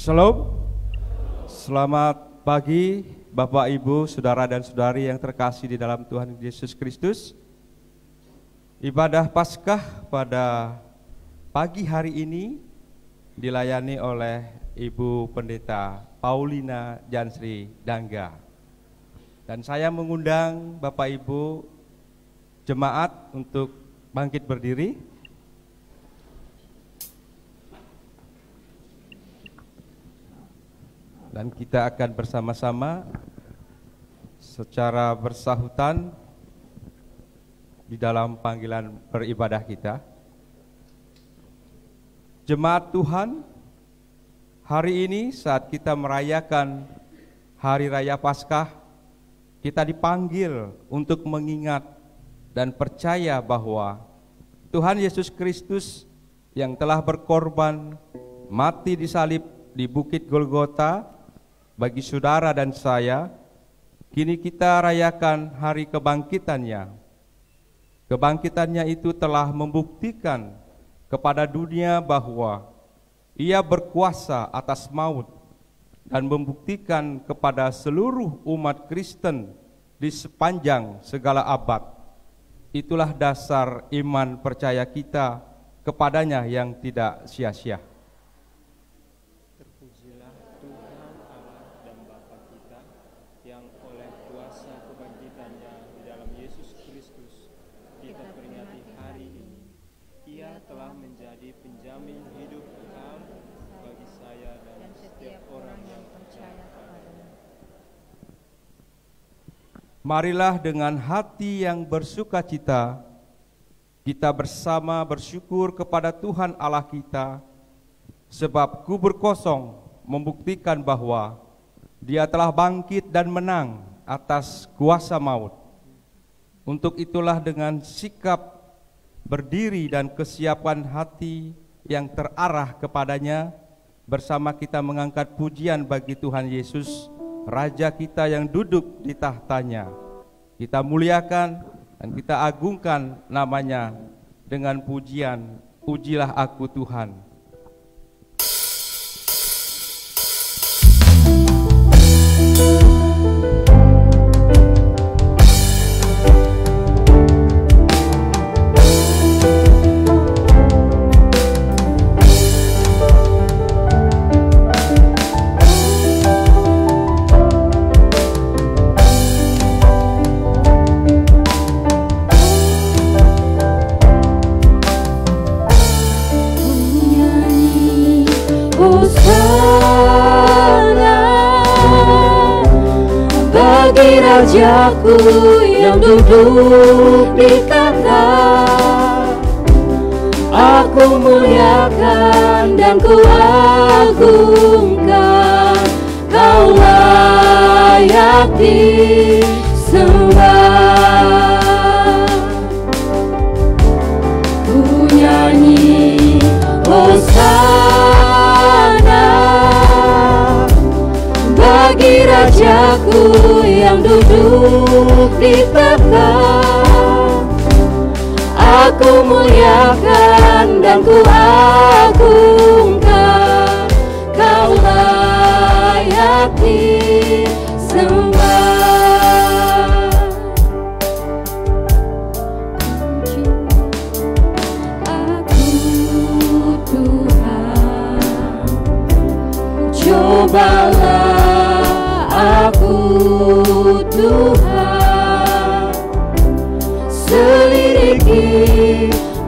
Shalom. Selamat pagi Bapak, Ibu, Saudara dan Saudari yang terkasih di dalam Tuhan Yesus Kristus. Ibadah Paskah pada pagi hari ini dilayani oleh Ibu Pendeta Paulina Jansri Dangga. Dan saya mengundang Bapak Ibu jemaat untuk bangkit berdiri. Dan kita akan bersama-sama secara bersahutan di dalam panggilan beribadah kita. Jemaat Tuhan, hari ini saat kita merayakan Hari Raya Paskah, kita dipanggil untuk mengingat dan percaya bahwa Tuhan Yesus Kristus yang telah berkorban, mati di salib di Bukit Golgota, bagi saudara dan saya, kini kita rayakan hari kebangkitannya. Kebangkitannya itu telah membuktikan kepada dunia bahwa Ia berkuasa atas maut dan membuktikan kepada seluruh umat Kristen di sepanjang segala abad. Itulah dasar iman percaya kita kepadanya yang tidak sia-sia. Marilah dengan hati yang bersuka cita, kita bersama bersyukur kepada Tuhan Allah kita, sebab kubur kosong membuktikan bahwa Dia telah bangkit dan menang atas kuasa maut. Untuk itulah dengan sikap berdiri dan kesiapan hati yang terarah kepadanya, bersama kita mengangkat pujian bagi Tuhan Yesus, Raja kita yang duduk di tahtanya. Kita muliakan dan kita agungkan namanya dengan pujian, pujilah aku Tuhan. Rajaku yang duduk di tahta, aku muliakan dan ku agungkan, kau layak disembah. Ku nyanyi Hosana bagi Rajaku yang duduk di tahta, aku muliakan dan ku agungkan, kau layak disembah. Aku Tuhan, cobalah aku Tuhan, selidiki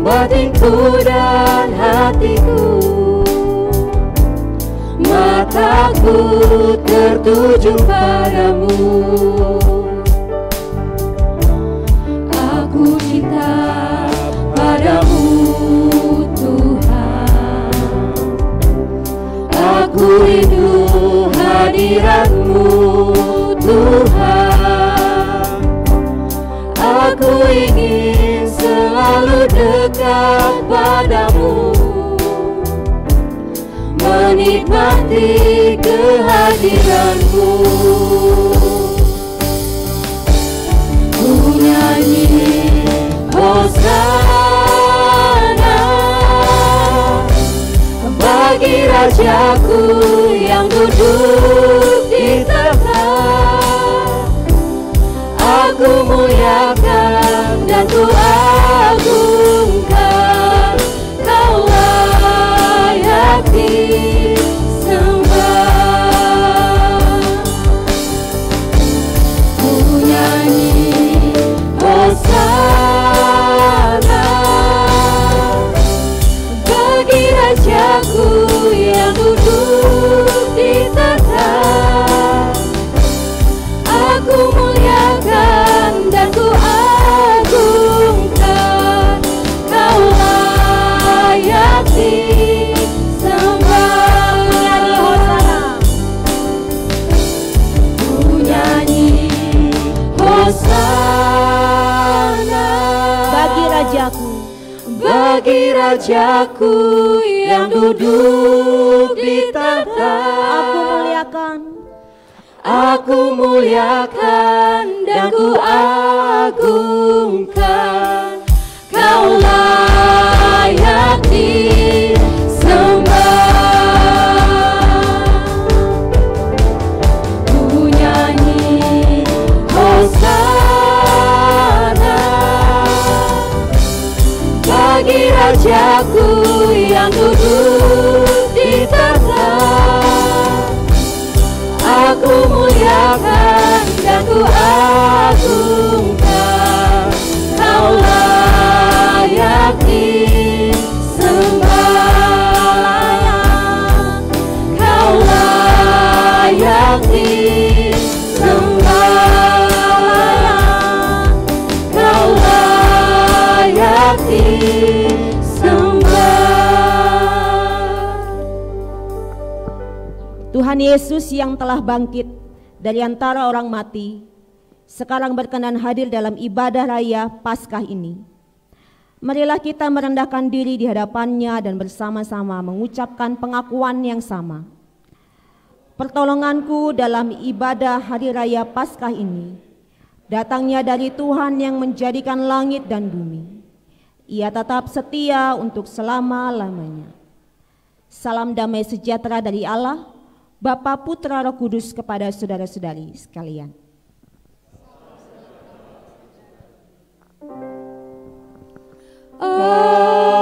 batinku dan hatiku, mataku tertuju padamu. Aku cinta padamu Tuhan, aku rindu hadirat-Mu Tuhan, aku ingin selalu dekat padamu, menikmati kehadiran-Mu. Ku nyanyi Hosana bagi Rajaku yang duduk di tahta, aku muliakan dan ku agungkan. Kau layak disembah. Ku nyanyi hosana bagi Rajaku yang duduk di tahta, aku muliakan dan ku agungkan. Kau layak disembah. Ku nyanyi hosana Bagi Rajaku, bagi Rajaku yang duduk di tahta, aku muliakan dan ku agungkan. Kau layak disembah. Ku nyanyi hosana bagi Rajaku yang duduk di tahta, aku muliakan dan ku agungkan. Kau layak disembah. Kau layak disembah. Kau layak disembah. Tuhan Yesus yang telah bangkit dari antara orang mati, sekarang berkenan hadir dalam ibadah raya Paskah ini. Marilah kita merendahkan diri di hadapannya dan bersama-sama mengucapkan pengakuan yang sama. Pertolonganku dalam ibadah hari raya Paskah ini datangnya dari Tuhan yang menjadikan langit dan bumi. Ia tetap setia untuk selama-lamanya. Salam damai sejahtera dari Allah, Bapa, Putra, Roh Kudus kepada saudara-saudari sekalian. Amin.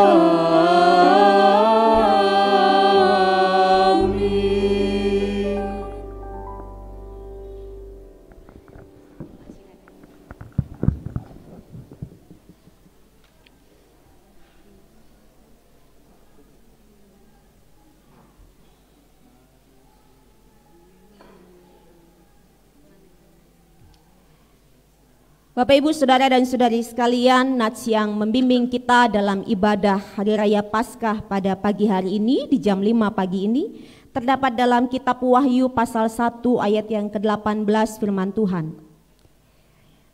Bapak, Ibu, Saudara dan Saudari sekalian, Nats yang membimbing kita dalam ibadah Hari Raya Paskah pada pagi hari ini di jam 5 pagi ini terdapat dalam kitab Wahyu pasal 1 ayat yang ke-18 firman Tuhan.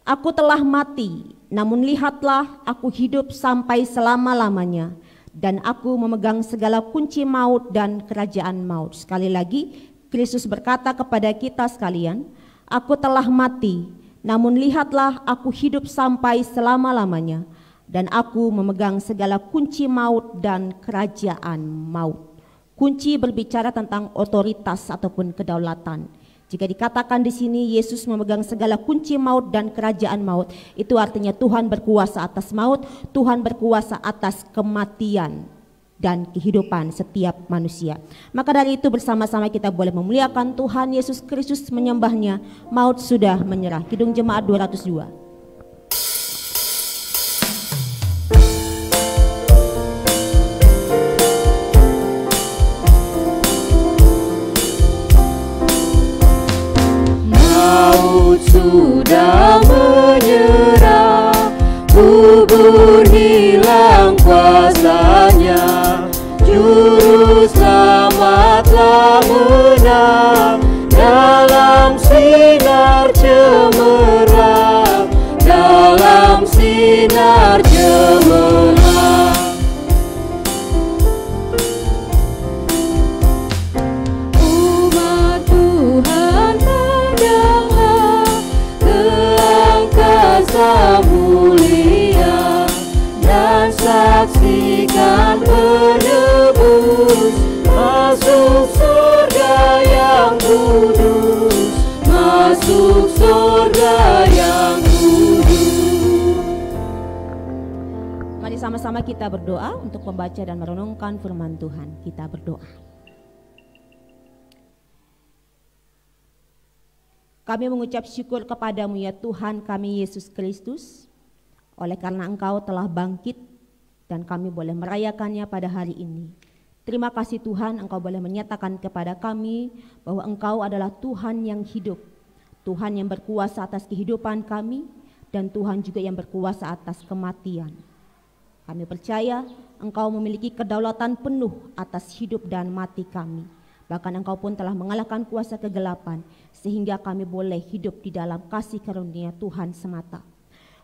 Aku telah mati, namun lihatlah aku hidup sampai selama-lamanya, dan aku memegang segala kunci maut dan kerajaan maut. Sekali lagi, Kristus berkata kepada kita sekalian, aku telah mati, namun lihatlah aku hidup sampai selama-lamanya, dan aku memegang segala kunci maut dan kerajaan maut. Kunci berbicara tentang otoritas ataupun kedaulatan. Jika dikatakan di sini Yesus memegang segala kunci maut dan kerajaan maut, itu artinya Tuhan berkuasa atas maut, Tuhan berkuasa atas kematian dan kehidupan setiap manusia. Maka dari itu bersama-sama kita boleh memuliakan Tuhan Yesus Kristus, menyembahnya. Maut sudah menyerah. Kidung Jemaat 202. Maut sudah menyerah, kubur hilang kuasanya, Juru Selamat telah menang dalam sinar cemerlang, dalam sinar cemerlang. Umat Tuhan, pandanglah ke angkasa mulia dan saksikan penebus masuk untuk surga yang kudus. Mari sama-sama kita berdoa untuk membaca dan merenungkan firman Tuhan. Kita berdoa. Kami mengucap syukur kepadamu ya Tuhan kami Yesus Kristus, oleh karena Engkau telah bangkit dan kami boleh merayakannya pada hari ini. Terima kasih Tuhan, Engkau boleh menyatakan kepada kami bahwa Engkau adalah Tuhan yang hidup, Tuhan yang berkuasa atas kehidupan kami, dan Tuhan juga yang berkuasa atas kematian. Kami percaya Engkau memiliki kedaulatan penuh atas hidup dan mati kami. Bahkan Engkau pun telah mengalahkan kuasa kegelapan, sehingga kami boleh hidup di dalam kasih karunia Tuhan semata.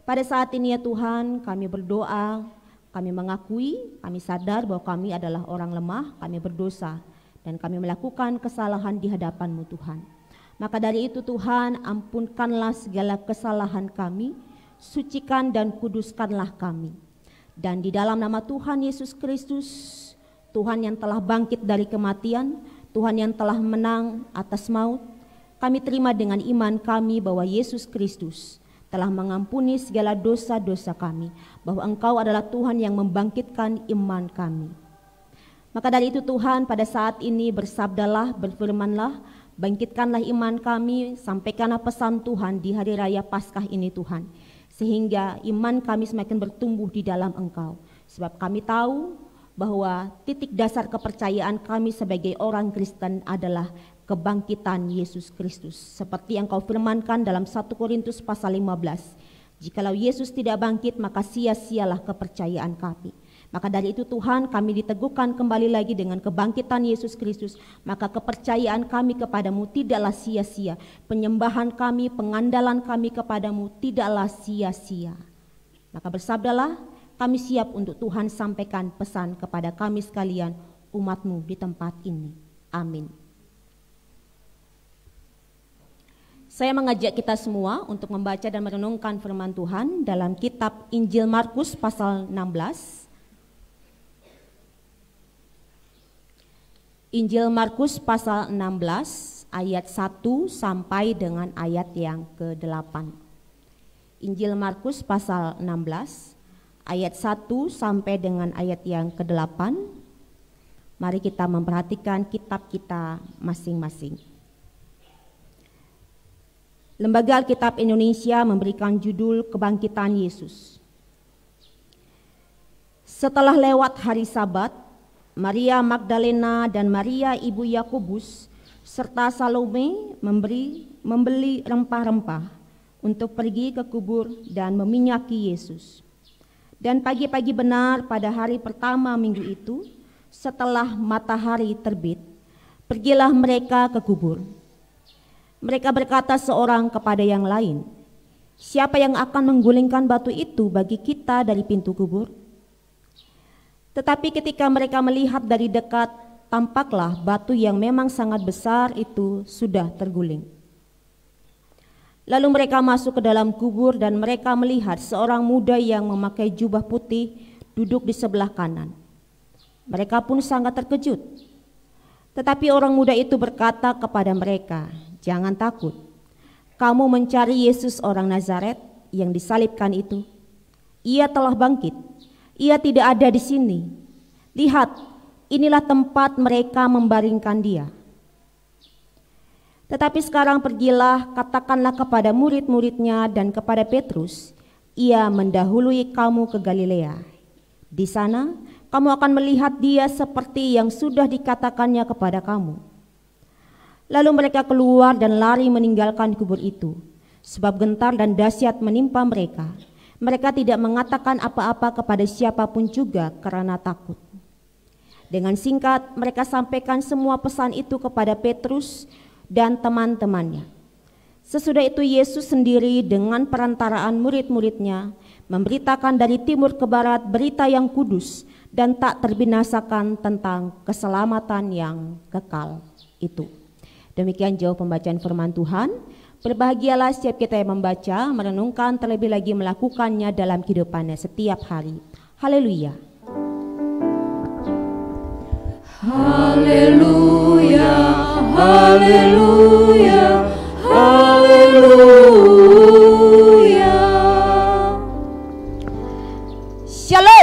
Pada saat ini ya Tuhan, kami berdoa, kami mengakui, kami sadar bahwa kami adalah orang lemah, kami berdosa, dan kami melakukan kesalahan di hadapan-Mu Tuhan. Maka dari itu Tuhan, ampunkanlah segala kesalahan kami, sucikan dan kuduskanlah kami. Dan di dalam nama Tuhan Yesus Kristus, Tuhan yang telah bangkit dari kematian, Tuhan yang telah menang atas maut, kami terima dengan iman kami bahwa Yesus Kristus telah mengampuni segala dosa-dosa kami, bahwa Engkau adalah Tuhan yang membangkitkan iman kami. Maka dari itu Tuhan, pada saat ini bersabdalah, berfirmanlah, bangkitkanlah iman kami, sampaikanlah pesan Tuhan di hari raya Paskah ini Tuhan, sehingga iman kami semakin bertumbuh di dalam Engkau. Sebab kami tahu bahwa titik dasar kepercayaan kami sebagai orang Kristen adalah kebangkitan Yesus Kristus. Seperti yang Kau firmankan dalam 1 Korintus pasal 15. Jikalau Yesus tidak bangkit, maka sia-sialah kepercayaan kami. Maka dari itu Tuhan, kami diteguhkan kembali lagi dengan kebangkitan Yesus Kristus. Maka kepercayaan kami kepadamu tidaklah sia-sia. Penyembahan kami, pengandalan kami kepadamu tidaklah sia-sia. Maka bersabdalah, kami siap untuk Tuhan sampaikan pesan kepada kami sekalian, umat-Mu di tempat ini. Amin. Saya mengajak kita semua untuk membaca dan merenungkan firman Tuhan dalam kitab Injil Markus pasal 16. Injil Markus pasal 16 ayat 1 sampai dengan ayat yang ke-8. Injil Markus pasal 16 ayat 1 sampai dengan ayat yang ke-8. Mari kita memperhatikan kitab kita masing-masing. Lembaga Alkitab Indonesia memberikan judul Kebangkitan Yesus. Setelah lewat hari Sabat, Maria Magdalena dan Maria ibu Yakobus serta Salome membeli rempah-rempah untuk pergi ke kubur dan meminyaki Yesus. Dan pagi-pagi benar pada hari pertama minggu itu, setelah matahari terbit, pergilah mereka ke kubur. Mereka berkata seorang kepada yang lain, "Siapa yang akan menggulingkan batu itu bagi kita dari pintu kubur?" Tetapi ketika mereka melihat dari dekat, tampaklah batu yang memang sangat besar itu sudah terguling. Lalu mereka masuk ke dalam kubur dan mereka melihat seorang muda yang memakai jubah putih duduk di sebelah kanan. Mereka pun sangat terkejut. Tetapi orang muda itu berkata kepada mereka, "Jangan takut. Kamu mencari Yesus orang Nazaret yang disalibkan itu. Ia telah bangkit. Ia tidak ada di sini. Lihat, inilah tempat mereka membaringkan dia. Tetapi sekarang pergilah, katakanlah kepada murid-muridnya dan kepada Petrus, ia mendahului kamu ke Galilea. Di sana kamu akan melihat dia seperti yang sudah dikatakannya kepada kamu." Lalu mereka keluar dan lari meninggalkan kubur itu, sebab gentar dan dahsyat menimpa mereka. Mereka tidak mengatakan apa-apa kepada siapapun juga karena takut. Dengan singkat mereka sampaikan semua pesan itu kepada Petrus dan teman-temannya. Sesudah itu Yesus sendiri dengan perantaraan murid-muridnya memberitakan dari timur ke barat berita yang kudus dan tak terbinasakan tentang keselamatan yang kekal itu. Demikian jauh pembacaan firman Tuhan. Berbahagialah setiap kita yang membaca, merenungkan, terlebih lagi melakukannya dalam kehidupannya setiap hari. Haleluya. Haleluya, haleluya, haleluya.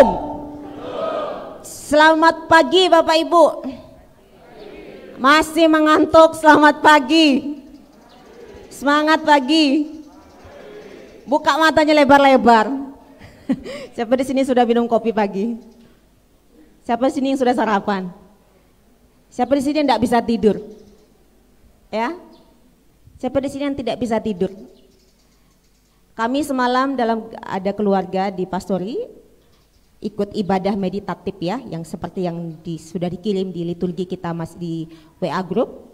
belum? Selamat pagi Bapak Ibu. Masih mengantuk, selamat pagi. Semangat pagi. Buka matanya lebar-lebar. Siapa di sini sudah minum kopi pagi? Siapa di sini yang sudah sarapan? Siapa di sini yang tidak bisa tidur? Ya? Siapa di sini yang tidak bisa tidur? Kami semalam ada keluarga di Pastori ikut ibadah meditatif ya, yang seperti yang sudah dikirim di liturgi kita masih di WA group.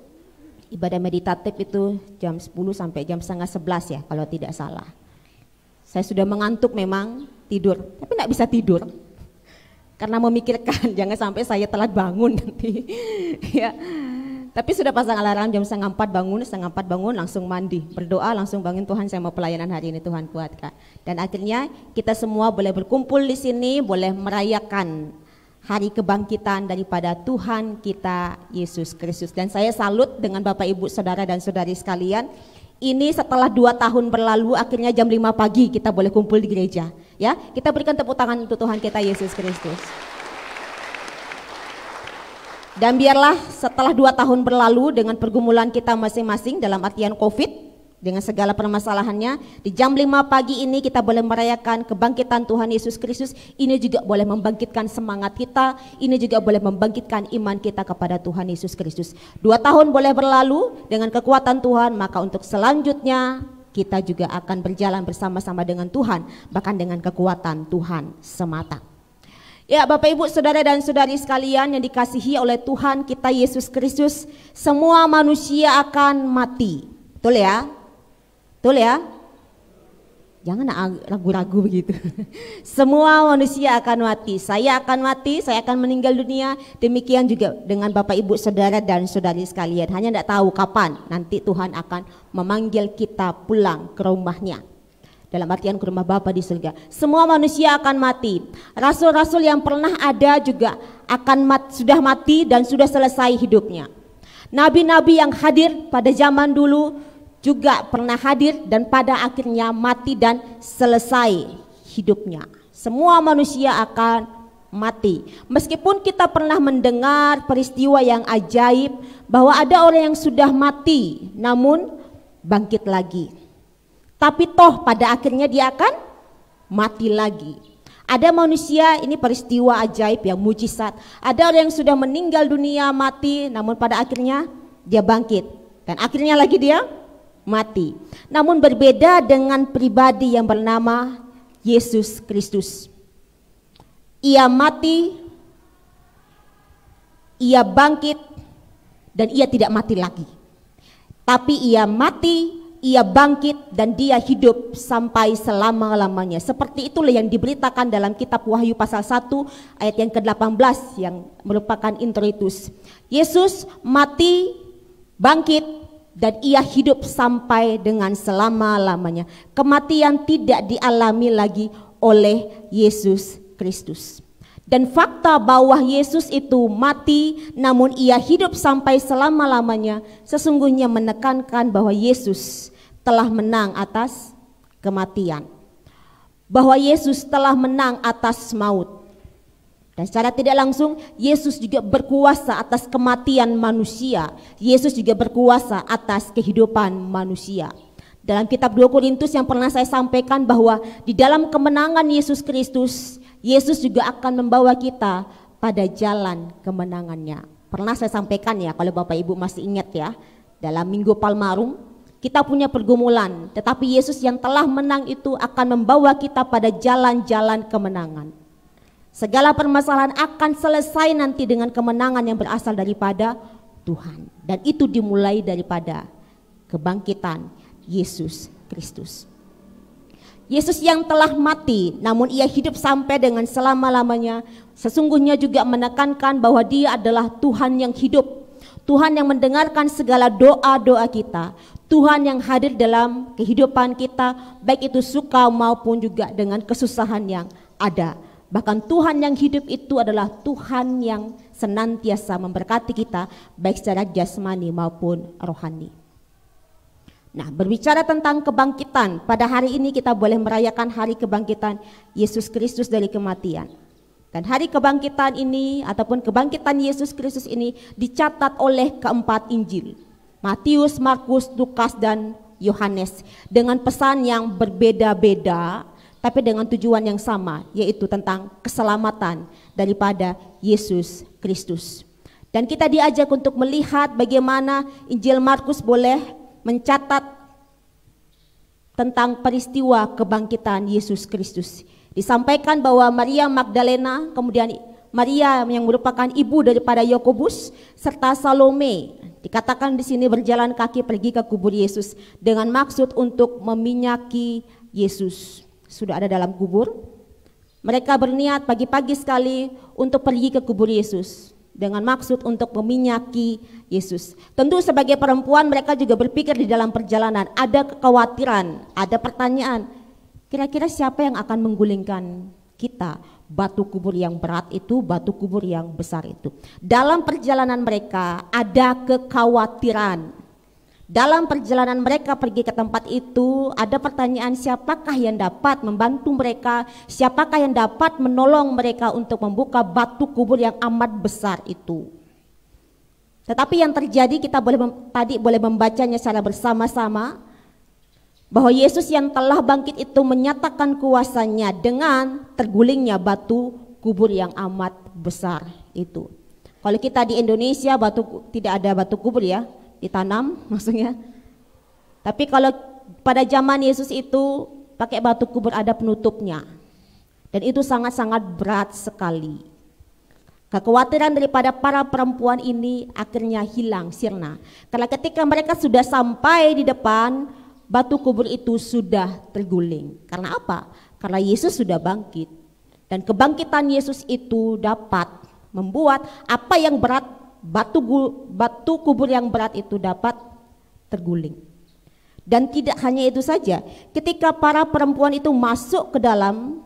Ibadah meditatif itu jam 10 sampai jam setengah 11 ya kalau tidak salah. Saya sudah mengantuk memang tidur, tapi tidak bisa tidur karena memikirkan jangan sampai saya telat bangun nanti. Ya. Tapi sudah pasang alarm jam setengah 4 bangun langsung mandi, berdoa langsung bangun, Tuhan saya mau pelayanan hari ini, Tuhan kuatkan. Dan akhirnya kita semua boleh berkumpul di sini, boleh merayakan hari kebangkitan daripada Tuhan kita Yesus Kristus. Dan saya salut dengan Bapak Ibu Saudara dan Saudari sekalian. Ini setelah 2 tahun berlalu akhirnya jam 5 pagi kita boleh kumpul di gereja. Ya, kita berikan tepuk tangan untuk Tuhan kita Yesus Kristus. Dan biarlah setelah 2 tahun berlalu dengan pergumulan kita masing-masing dalam artian COVID, dengan segala permasalahannya, di jam 5 pagi ini kita boleh merayakan kebangkitan Tuhan Yesus Kristus. Ini juga boleh membangkitkan semangat kita, ini juga boleh membangkitkan iman kita kepada Tuhan Yesus Kristus. 2 tahun boleh berlalu dengan kekuatan Tuhan, maka untuk selanjutnya kita juga akan berjalan bersama-sama dengan Tuhan, bahkan dengan kekuatan Tuhan semata. Ya Bapak Ibu Saudara dan Saudari sekalian yang dikasihi oleh Tuhan kita Yesus Kristus, semua manusia akan mati. Betul ya? Betul ya? Jangan ragu-ragu begitu. Semua manusia akan mati. Saya akan mati, saya akan meninggal dunia. Demikian juga dengan Bapak Ibu Saudara dan Saudari sekalian. Hanya tidak tahu kapan nanti Tuhan akan memanggil kita pulang ke rumahnya. Dalam artian ke rumah Bapa di surga. Semua manusia akan mati. Rasul-rasul yang pernah ada juga akan sudah mati dan sudah selesai hidupnya. Nabi-nabi yang hadir pada zaman dulu juga pernah hadir dan pada akhirnya mati dan selesai hidupnya. Semua manusia akan mati. Meskipun kita pernah mendengar peristiwa yang ajaib bahwa ada orang yang sudah mati namun bangkit lagi. Tapi toh pada akhirnya dia akan mati lagi. Ada manusia, ini peristiwa ajaib yang mujizat. Ada orang yang sudah meninggal dunia mati, namun pada akhirnya dia bangkit. Dan akhirnya lagi dia mati. Namun berbeda dengan pribadi yang bernama Yesus Kristus. Ia mati, ia bangkit, dan ia tidak mati lagi. Tapi ia mati, ia bangkit dan dia hidup sampai selama-lamanya. Seperti itulah yang diberitakan dalam kitab Wahyu pasal 1 ayat yang ke-18 yang merupakan introitus. Yesus mati, bangkit dan ia hidup sampai dengan selama-lamanya. Kematian tidak dialami lagi oleh Yesus Kristus. Dan fakta bahwa Yesus itu mati namun ia hidup sampai selama-lamanya sesungguhnya menekankan bahwa Yesus telah menang atas kematian. Bahwa Yesus telah menang atas maut. Dan secara tidak langsung Yesus juga berkuasa atas kematian manusia. Yesus juga berkuasa atas kehidupan manusia. Dalam kitab 2 Korintus yang pernah saya sampaikan bahwa di dalam kemenangan Yesus Kristus, Yesus juga akan membawa kita pada jalan kemenangannya. Pernah saya sampaikan ya, kalau Bapak Ibu masih ingat ya, dalam Minggu Palmarum kita punya pergumulan, tetapi Yesus yang telah menang itu akan membawa kita pada jalan-jalan kemenangan. Segala permasalahan akan selesai nanti dengan kemenangan yang berasal daripada Tuhan. Dan itu dimulai daripada kebangkitan Yesus Kristus. Yesus yang telah mati namun ia hidup sampai dengan selama-lamanya sesungguhnya juga menekankan bahwa dia adalah Tuhan yang hidup, Tuhan yang mendengarkan segala doa-doa kita, Tuhan yang hadir dalam kehidupan kita baik itu suka maupun juga dengan kesusahan yang ada. Bahkan Tuhan yang hidup itu adalah Tuhan yang senantiasa memberkati kita baik secara jasmani maupun rohani. Nah, berbicara tentang kebangkitan, pada hari ini kita boleh merayakan hari kebangkitan Yesus Kristus dari kematian. Dan hari kebangkitan ini ataupun kebangkitan Yesus Kristus ini dicatat oleh keempat Injil, Matius, Markus, Lukas, dan Yohanes, dengan pesan yang berbeda-beda tapi dengan tujuan yang sama, yaitu tentang keselamatan daripada Yesus Kristus. Dan kita diajak untuk melihat bagaimana Injil Markus boleh mencatat tentang peristiwa kebangkitan Yesus Kristus. Disampaikan bahwa Maria Magdalena, kemudian Maria yang merupakan ibu daripada Yakobus, serta Salome, dikatakan di sini berjalan kaki pergi ke kubur Yesus dengan maksud untuk meminyaki Yesus. Sudah ada dalam kubur. Mereka berniat pagi-pagi sekali untuk pergi ke kubur Yesus dengan maksud untuk meminyaki Yesus. Tentu sebagai perempuan mereka juga berpikir di dalam perjalanan, ada kekhawatiran, ada pertanyaan, kira-kira siapa yang akan menggulingkan kita? Batu kubur yang berat itu, batu kubur yang besar itu. Dalam perjalanan mereka ada kekhawatiran. Dalam perjalanan mereka pergi ke tempat itu ada pertanyaan, siapakah yang dapat membantu mereka? Siapakah yang dapat menolong mereka untuk membuka batu kubur yang amat besar itu? Tetapi yang terjadi kita tadi boleh membacanya secara bersama-sama, bahwa Yesus yang telah bangkit itu menyatakan kuasanya dengan tergulingnya batu kubur yang amat besar itu. Kalau kita di Indonesia tidak ada batu kubur ya, ditanam maksudnya. Tapi kalau pada zaman Yesus itu pakai batu kubur ada penutupnya. Dan itu sangat-sangat berat sekali. Kekhawatiran daripada para perempuan ini akhirnya hilang, sirna. Karena ketika mereka sudah sampai di depan, batu kubur itu sudah terguling. Karena apa? Karena Yesus sudah bangkit. Dan kebangkitan Yesus itu dapat membuat apa yang berat, batu kubur yang berat itu dapat terguling. Dan tidak hanya itu saja, ketika para perempuan itu masuk ke dalam,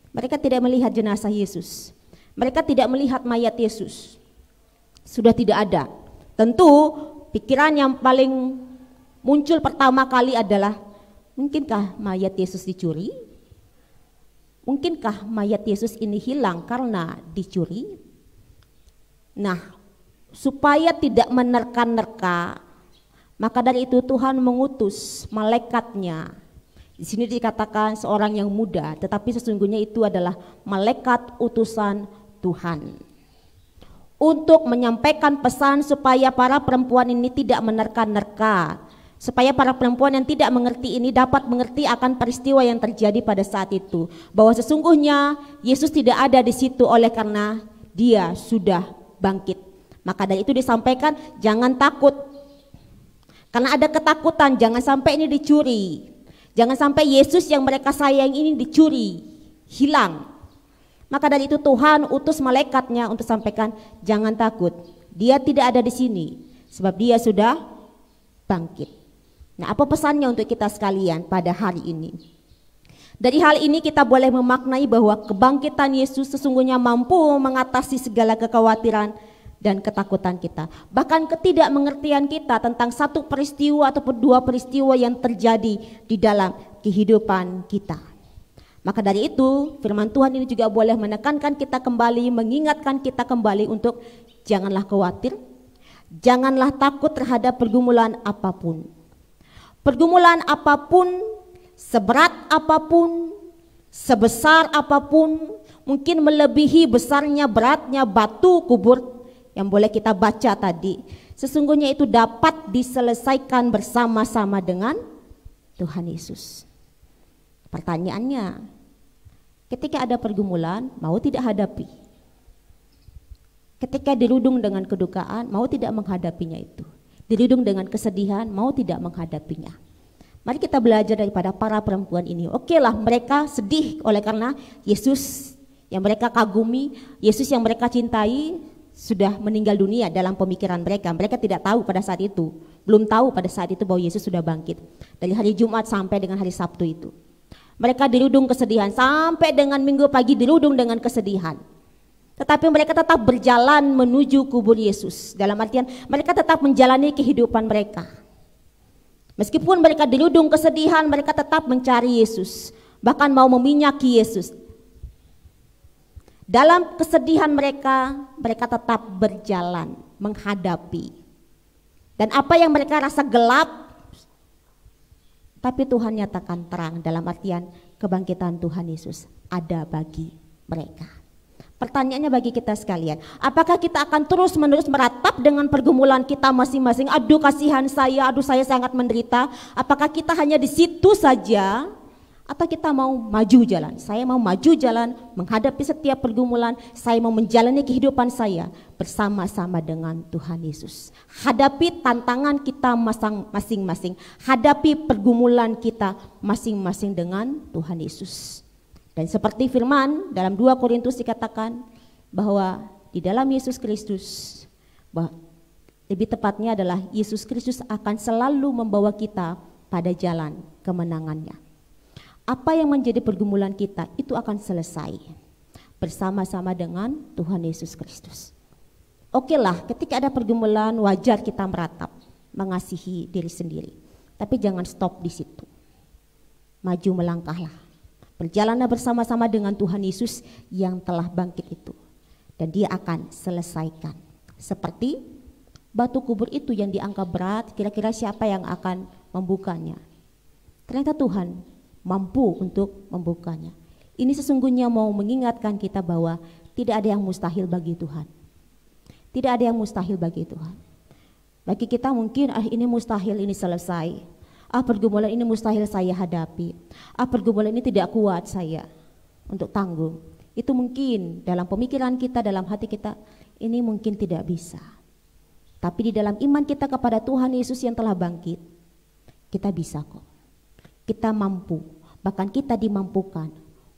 mereka tidak melihat jenazah Yesus. Mereka tidak melihat mayat Yesus. Sudah tidak ada. Tentu pikiran yang paling muncul pertama kali adalah, mungkinkah mayat Yesus dicuri? Mungkinkah mayat Yesus ini hilang karena dicuri? Nah, supaya tidak menerka-nerka, maka dari itu Tuhan mengutus malaikatnya. Di sini dikatakan seorang yang muda, tetapi sesungguhnya itu adalah malaikat utusan Tuhan. Untuk menyampaikan pesan supaya para perempuan ini tidak menerka-nerka, supaya para perempuan yang tidak mengerti ini dapat mengerti akan peristiwa yang terjadi pada saat itu, bahwa sesungguhnya Yesus tidak ada di situ oleh karena dia sudah bangkit. Maka dari itu disampaikan, jangan takut. Karena ada ketakutan, jangan sampai ini dicuri. Jangan sampai Yesus yang mereka sayang ini dicuri, hilang. Maka dari itu Tuhan utus malaikatnya untuk sampaikan, jangan takut. Dia tidak ada di sini, sebab dia sudah bangkit. Nah, apa pesannya untuk kita sekalian pada hari ini? Dari hal ini kita boleh memaknai bahwa kebangkitan Yesus sesungguhnya mampu mengatasi segala kekhawatiran dan ketakutan kita. Bahkan ketidakmengertian kita tentang satu peristiwa ataupun dua peristiwa yang terjadi di dalam kehidupan kita. Maka dari itu firman Tuhan ini juga boleh menekankan kita kembali, mengingatkan kita kembali untuk janganlah khawatir, janganlah takut terhadap pergumulan apapun. Pergumulan apapun, seberat apapun, sebesar apapun, mungkin melebihi besarnya beratnya batu kubur yang boleh kita baca tadi, sesungguhnya itu dapat diselesaikan bersama-sama dengan Tuhan Yesus. Pertanyaannya, ketika ada pergumulan, mau tidak hadapi? Ketika dirudung dengan kedukaan, mau tidak menghadapinya itu? Dirudung dengan kesedihan, mau tidak menghadapinya? Mari kita belajar daripada para perempuan ini. Okelah, mereka sedih oleh karena Yesus yang mereka kagumi, Yesus yang mereka cintai sudah meninggal dunia dalam pemikiran mereka. Mereka tidak tahu pada saat itu, belum tahu pada saat itu bahwa Yesus sudah bangkit. Dari hari Jumat sampai dengan hari Sabtu itu, mereka dirudung kesedihan, sampai dengan Minggu pagi dirudung dengan kesedihan. Tetapi mereka tetap berjalan menuju kubur Yesus. Dalam artian mereka tetap menjalani kehidupan mereka. Meskipun mereka dirudung kesedihan, mereka tetap mencari Yesus, bahkan mau meminyaki Yesus. Dalam kesedihan mereka, mereka tetap berjalan menghadapi. Dan apa yang mereka rasa gelap, tapi Tuhan nyatakan terang, dalam artian kebangkitan Tuhan Yesus ada bagi mereka. Pertanyaannya bagi kita sekalian, apakah kita akan terus-menerus meratap dengan pergumulan kita masing-masing? Aduh kasihan saya, aduh saya sangat menderita. Apakah kita hanya di situ saja? Atau kita mau maju jalan? Saya mau maju jalan menghadapi setiap pergumulan. Saya mau menjalani kehidupan saya bersama-sama dengan Tuhan Yesus. Hadapi tantangan kita masing-masing. Hadapi pergumulan kita masing-masing dengan Tuhan Yesus. Dan seperti firman dalam 2 Korintus dikatakan bahwa di dalam Yesus Kristus, lebih tepatnya adalah Yesus Kristus akan selalu membawa kita pada jalan kemenangannya. Apa yang menjadi pergumulan kita itu akan selesai bersama-sama dengan Tuhan Yesus Kristus. Oke lah, ketika ada pergumulan wajar kita meratap, mengasihi diri sendiri. Tapi jangan stop di situ. Maju melangkahlah. Berjalanlah bersama-sama dengan Tuhan Yesus yang telah bangkit itu. Dan dia akan selesaikan. Seperti batu kubur itu yang dianggap berat, kira-kira siapa yang akan membukanya? Ternyata Tuhan mampu untuk membukanya. Ini sesungguhnya mau mengingatkan kita bahwa tidak ada yang mustahil bagi Tuhan. Tidak ada yang mustahil bagi Tuhan. Bagi kita mungkin ini mustahil ini selesai. Pergumulan ini mustahil saya hadapi. Pergumulan ini tidak kuat saya untuk tanggung. Itu mungkin dalam pemikiran kita, dalam hati kita, ini mungkin tidak bisa. Tapi di dalam iman kita kepada Tuhan Yesus yang telah bangkit, kita bisa kok. Kita mampu, bahkan kita dimampukan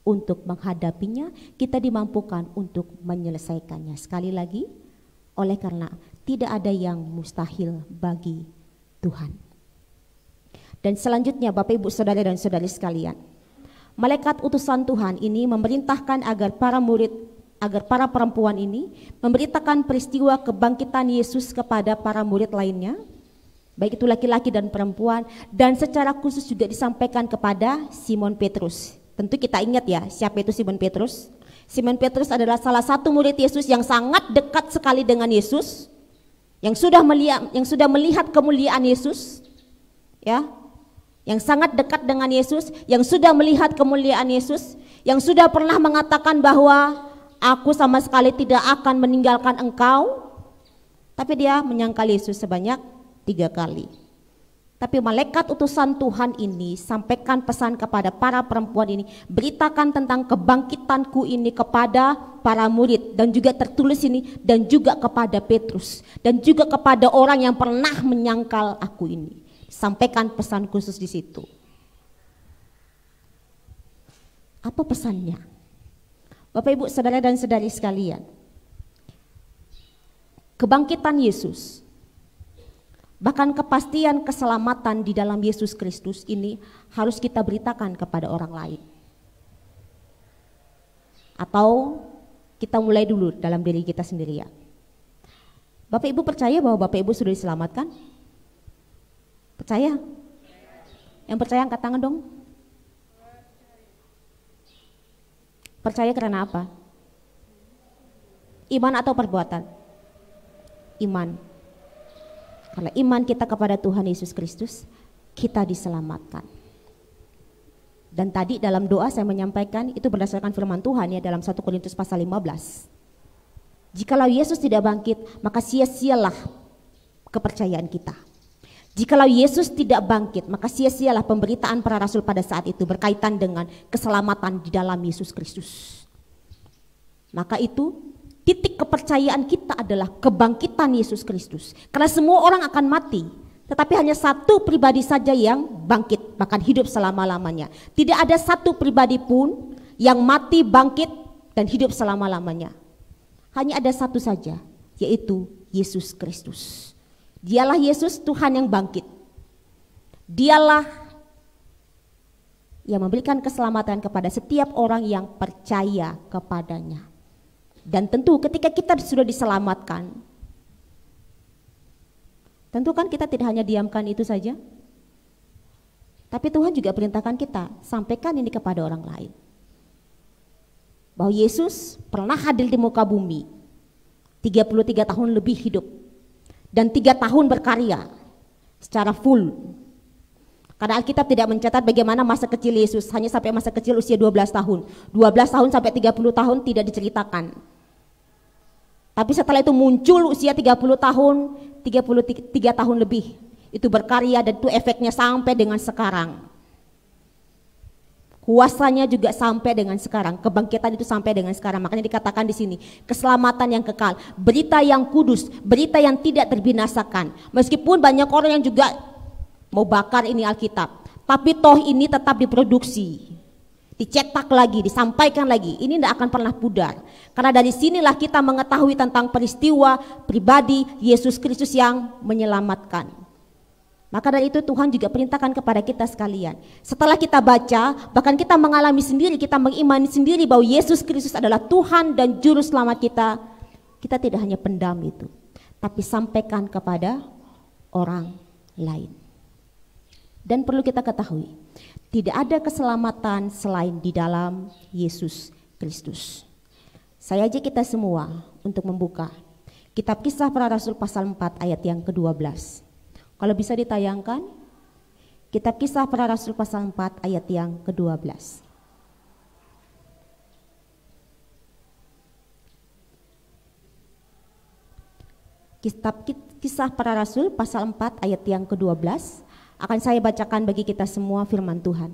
untuk menghadapinya, kita dimampukan untuk menyelesaikannya. Sekali lagi, oleh karena tidak ada yang mustahil bagi Tuhan. Dan selanjutnya Bapak Ibu Saudara dan Saudari sekalian, malaikat utusan Tuhan ini memerintahkan agar para perempuan ini memberitakan peristiwa kebangkitan Yesus kepada para murid lainnya, baik itu laki-laki dan perempuan, dan secara khusus juga disampaikan kepada Simon Petrus. Tentu kita ingat ya, siapa itu Simon Petrus? Simon Petrus adalah salah satu murid Yesus yang sangat dekat sekali dengan Yesus, yang sudah melihat kemuliaan Yesus, ya, yang sangat dekat dengan Yesus, yang sudah melihat kemuliaan Yesus, yang sudah pernah mengatakan bahwa aku sama sekali tidak akan meninggalkan engkau, tapi dia menyangkal Yesus sebanyak 3 kali. Tapi malaikat utusan Tuhan ini sampaikan pesan kepada para perempuan ini, beritakan tentang kebangkitanku ini kepada para murid, dan juga tertulis ini, dan juga kepada Petrus, dan juga kepada orang yang pernah menyangkal aku ini. Sampaikan pesan khusus di situ. Apa pesannya? Bapak Ibu Saudara dan Saudari sekalian, kebangkitan Yesus, bahkan kepastian keselamatan di dalam Yesus Kristus ini harus kita beritakan kepada orang lain. Atau kita mulai dulu dalam diri kita sendiri ya. Bapak Ibu percaya bahwa Bapak Ibu sudah diselamatkan? Percaya? Yang percaya angkat tangan dong. Percaya karena apa? Iman atau perbuatan? Iman. Karena iman kita kepada Tuhan Yesus Kristus, kita diselamatkan. Dan tadi dalam doa saya menyampaikan itu berdasarkan firman Tuhan ya, dalam 1 Korintus pasal 15. Jikalau Yesus tidak bangkit, maka sia-sialah kepercayaan kita. Jikalau Yesus tidak bangkit, maka sia-sialah pemberitaan para rasul pada saat itu berkaitan dengan keselamatan di dalam Yesus Kristus. Maka itu titik kepercayaan kita adalah kebangkitan Yesus Kristus. Karena semua orang akan mati, tetapi hanya satu pribadi saja yang bangkit, bahkan hidup selama-lamanya. Tidak ada satu pribadi pun yang mati, bangkit, dan hidup selama-lamanya. Hanya ada satu saja, yaitu Yesus Kristus. Dialah Yesus, Tuhan yang bangkit. Dialah yang memberikan keselamatan kepada setiap orang yang percaya kepadanya. Dan tentu ketika kita sudah diselamatkan, tentu kan kita tidak hanya diamkan itu saja, tapi Tuhan juga perintahkan kita, sampaikan ini kepada orang lain. bahwa Yesus pernah hadir di muka bumi 33 tahun lebih hidup dan 3 tahun berkarya secara full. Karena Alkitab tidak mencatat bagaimana masa kecil Yesus, hanya sampai masa kecil usia 12 tahun. 12 tahun sampai 30 tahun tidak diceritakan. Tapi setelah itu muncul usia 30 tahun, 33 tahun lebih. Itu berkarya dan itu efeknya sampai dengan sekarang. Kuasanya juga sampai dengan sekarang, kebangkitan itu sampai dengan sekarang. Makanya dikatakan di sini, keselamatan yang kekal, berita yang kudus, berita yang tidak terbinasakan. Meskipun banyak orang yang juga mau bakar ini Alkitab, tapi toh ini tetap diproduksi, dicetak lagi, disampaikan lagi. Ini tidak akan pernah pudar. Karena dari sinilah kita mengetahui tentang peristiwa pribadi Yesus Kristus yang menyelamatkan. Maka dari itu Tuhan juga perintahkan kepada kita sekalian. Setelah kita baca, bahkan kita mengalami sendiri, kita mengimani sendiri bahwa Yesus Kristus adalah Tuhan dan Juru Selamat kita. Kita tidak hanya pendam itu, tapi sampaikan kepada orang lain. Dan perlu kita ketahui, tidak ada keselamatan selain di dalam Yesus Kristus. Saya ajak kita semua untuk membuka Kitab Kisah Para Rasul pasal 4 ayat yang ke-12. Kalau bisa ditayangkan, Kitab Kisah Para Rasul pasal 4 ayat yang ke-12. Kitab Kisah Para Rasul pasal 4 ayat yang ke-12 akan saya bacakan bagi kita semua firman Tuhan.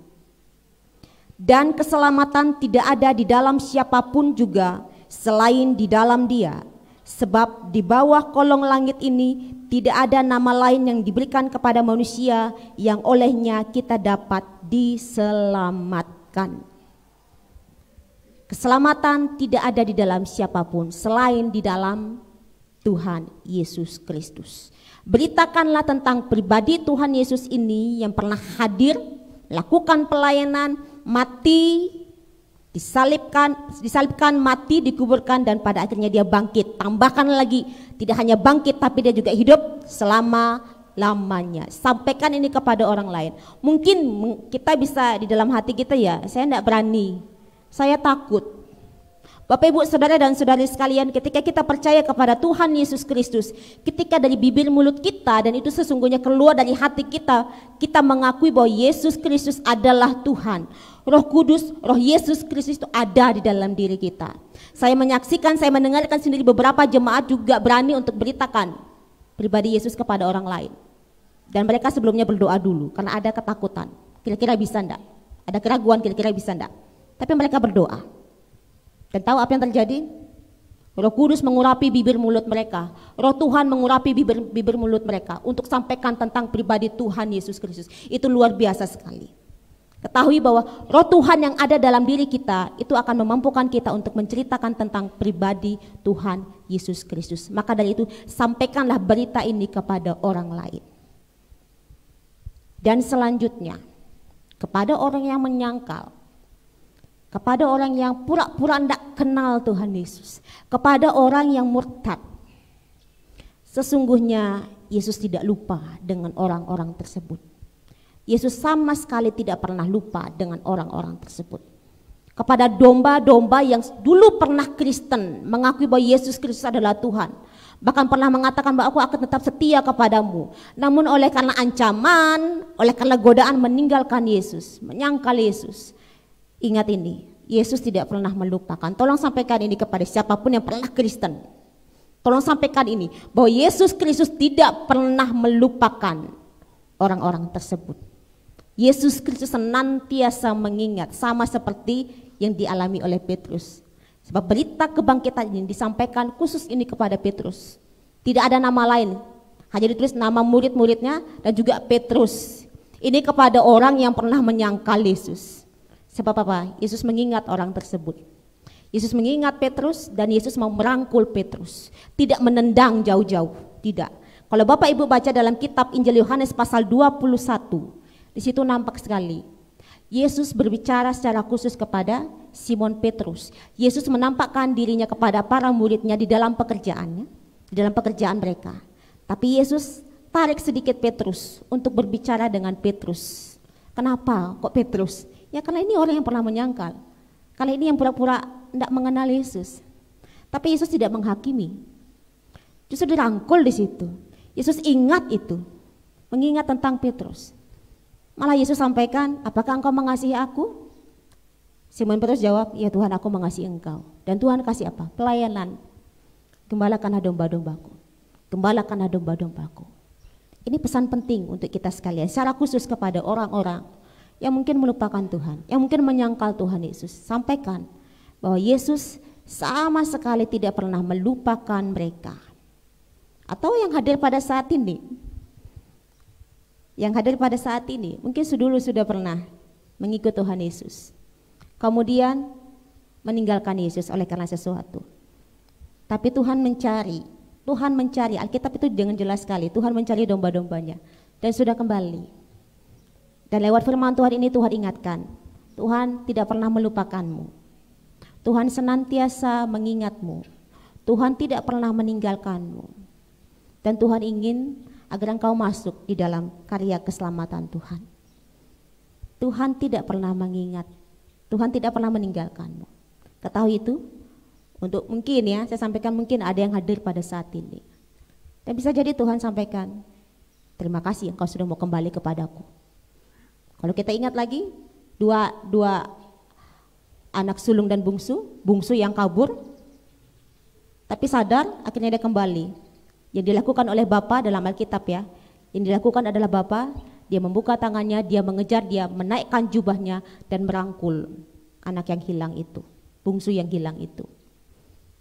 Dan keselamatan tidak ada di dalam siapapun juga selain di dalam Dia, sebab di bawah kolong langit ini tidak ada nama lain yang diberikan kepada manusia yang olehnya kita dapat diselamatkan. Keselamatan tidak ada di dalam siapapun selain di dalam Tuhan Yesus Kristus. Beritakanlah tentang pribadi Tuhan Yesus ini yang pernah hadir, lakukan pelayanan, mati, disalibkan, mati, dikuburkan, dan pada akhirnya dia bangkit. Tambahkan lagi, tidak hanya bangkit tapi dia juga hidup selama-lamanya. Sampaikan ini kepada orang lain. Mungkin kita bisa di dalam hati kita, ya, saya tidak berani, saya takut. Bapak Ibu Saudara dan Saudari sekalian, ketika kita percaya kepada Tuhan Yesus Kristus, ketika dari bibir mulut kita dan itu sesungguhnya keluar dari hati kita, kita mengakui bahwa Yesus Kristus adalah Tuhan. Roh Kudus, Roh Yesus Kristus itu ada di dalam diri kita. Saya menyaksikan, saya mendengarkan sendiri beberapa jemaat juga berani untuk beritakan pribadi Yesus kepada orang lain. Dan mereka sebelumnya berdoa dulu karena ada ketakutan. Kira-kira bisa enggak? Ada keraguan, kira-kira bisa enggak? Tapi mereka berdoa. Dan tahu apa yang terjadi? Roh Kudus mengurapi bibir mulut mereka. Roh Tuhan mengurapi bibir mulut mereka untuk sampaikan tentang pribadi Tuhan Yesus Kristus. Itu luar biasa sekali. Ketahui bahwa Roh Tuhan yang ada dalam diri kita itu akan memampukan kita untuk menceritakan tentang pribadi Tuhan Yesus Kristus. Maka dari itu sampaikanlah berita ini kepada orang lain. Dan selanjutnya kepada orang yang menyangkal, kepada orang yang pura-pura tidak kenal Tuhan Yesus, kepada orang yang murtad. Sesungguhnya Yesus tidak lupa dengan orang-orang tersebut. Yesus sama sekali tidak pernah lupa dengan orang-orang tersebut. Kepada domba-domba yang dulu pernah Kristen, mengakui bahwa Yesus Kristus adalah Tuhan, bahkan pernah mengatakan bahwa aku akan tetap setia kepadamu. Namun oleh karena ancaman, oleh karena godaan meninggalkan Yesus, menyangkal Yesus. Ingat ini, Yesus tidak pernah melupakan. Tolong sampaikan ini kepada siapapun yang pernah Kristen. Tolong sampaikan ini, bahwa Yesus Kristus tidak pernah melupakan orang-orang tersebut. Yesus Kristus senantiasa mengingat, sama seperti yang dialami oleh Petrus. Sebab berita kebangkitan ini disampaikan khusus ini kepada Petrus. Tidak ada nama lain, hanya ditulis nama murid-muridnya dan juga Petrus. Ini kepada orang yang pernah menyangkal Yesus. Sebab apa? Yesus mengingat orang tersebut. Yesus mengingat Petrus dan Yesus mau merangkul Petrus. Tidak menendang jauh-jauh, tidak. Kalau Bapak Ibu baca dalam kitab Injil Yohanes pasal 21, di situ nampak sekali Yesus berbicara secara khusus kepada Simon Petrus. Yesus menampakkan dirinya kepada para muridnya di dalam pekerjaannya, di dalam pekerjaan mereka. Tapi Yesus tarik sedikit Petrus untuk berbicara dengan Petrus. Kenapa kok Petrus? Ya karena ini orang yang pernah menyangkal. Karena ini yang pura-pura tidak mengenal Yesus. Tapi Yesus tidak menghakimi. Justru dirangkul di situ. Yesus ingat itu. Mengingat tentang Petrus. Malah Yesus sampaikan, apakah engkau mengasihi aku? Simon Petrus jawab, ya Tuhan, aku mengasihi engkau. Dan Tuhan kasih apa? Pelayanan. Gembalakanlah domba-dombaku. Gembalakanlah domba-dombaku. Ini pesan penting untuk kita sekalian. Secara khusus kepada orang-orang yang mungkin melupakan Tuhan, yang mungkin menyangkal Tuhan Yesus. Sampaikan bahwa Yesus sama sekali tidak pernah melupakan mereka. Atau yang hadir pada saat ini. Yang hadir pada saat ini mungkin dulu sudah pernah mengikut Tuhan Yesus, kemudian meninggalkan Yesus oleh karena sesuatu. Tapi Tuhan mencari, Alkitab itu dengan jelas sekali, Tuhan mencari domba-dombanya dan sudah kembali. Dan lewat firman Tuhan ini Tuhan ingatkan, Tuhan tidak pernah melupakanmu. Tuhan senantiasa mengingatmu. Tuhan tidak pernah meninggalkanmu. Dan Tuhan ingin agar engkau masuk di dalam karya keselamatan Tuhan. Tuhan tidak pernah mengingat, Tuhan tidak pernah meninggalkanmu. Ketahui itu. Untuk mungkin ya, saya sampaikan mungkin ada yang hadir pada saat ini. Dan bisa jadi Tuhan sampaikan, terima kasih engkau sudah mau kembali kepadaku. Kalau kita ingat lagi, dua anak sulung dan bungsu yang kabur, tapi sadar akhirnya dia kembali. Yang dilakukan oleh Bapa dalam Alkitab ya, yang dilakukan adalah Bapa, dia membuka tangannya, dia mengejar, dia menaikkan jubahnya dan merangkul anak yang hilang itu, bungsu yang hilang itu.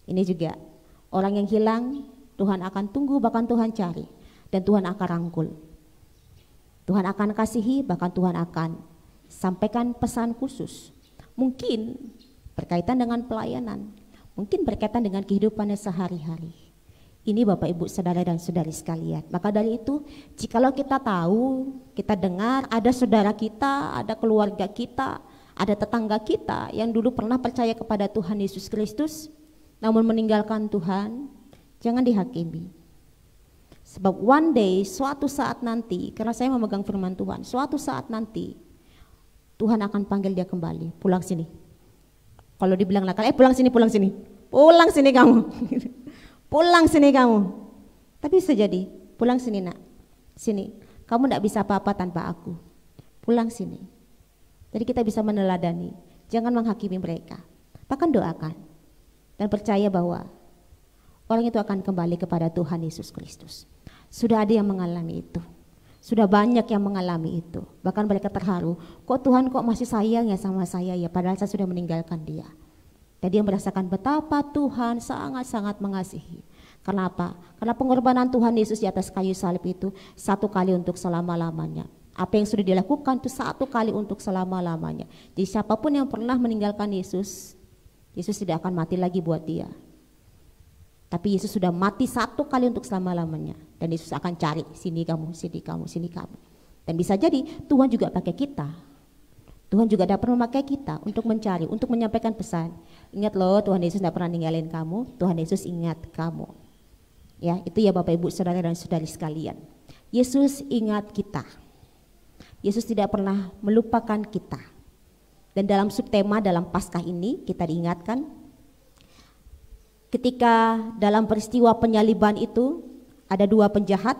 Ini juga orang yang hilang Tuhan akan tunggu, bahkan Tuhan cari, dan Tuhan akan rangkul. Tuhan akan kasihi, bahkan Tuhan akan sampaikan pesan khusus. Mungkin berkaitan dengan pelayanan, mungkin berkaitan dengan kehidupannya sehari-hari. Ini Bapak Ibu Saudara dan Saudari sekalian. Maka dari itu, jikalau kita tahu, kita dengar ada saudara kita, ada keluarga kita, ada tetangga kita yang dulu pernah percaya kepada Tuhan Yesus Kristus, namun meninggalkan Tuhan, jangan dihakimi. Sebab one day, suatu saat nanti, karena saya memegang firman Tuhan, suatu saat nanti Tuhan akan panggil dia kembali, pulang sini. Kalau dibilang nakal, pulang sini kamu, pulang sini kamu. Tapi bisa jadi, pulang sini nak, sini. Kamu tidak bisa apa-apa tanpa aku, pulang sini. Jadi kita bisa meneladani, jangan menghakimi mereka, bahkan doakan. Dan percaya bahwa orang itu akan kembali kepada Tuhan Yesus Kristus. Sudah ada yang mengalami itu. Sudah banyak yang mengalami itu. Bahkan mereka terharu, kok Tuhan kok masih sayang ya sama saya ya, padahal saya sudah meninggalkan dia. Dan dia merasakan betapa Tuhan sangat-sangat mengasihi. Kenapa? Karena pengorbanan Tuhan Yesus di atas kayu salib itu satu kali untuk selama-lamanya. Apa yang sudah dilakukan itu satu kali untuk selama-lamanya. Jadi siapapun yang pernah meninggalkan Yesus, Yesus tidak akan mati lagi buat dia. Tapi Yesus sudah mati satu kali untuk selama-lamanya. Dan Yesus akan cari, sini kamu, sini kamu, sini kamu. Dan bisa jadi Tuhan juga pakai kita. Tuhan juga dapat memakai kita untuk mencari, untuk menyampaikan pesan. Ingat loh, Tuhan Yesus tidak pernah ninggalin kamu, Tuhan Yesus ingat kamu. Ya, itu ya Bapak Ibu Saudara dan Saudari sekalian. Yesus ingat kita. Yesus tidak pernah melupakan kita. Dan dalam subtema dalam Paskah ini kita diingatkan ketika dalam peristiwa penyaliban itu ada dua penjahat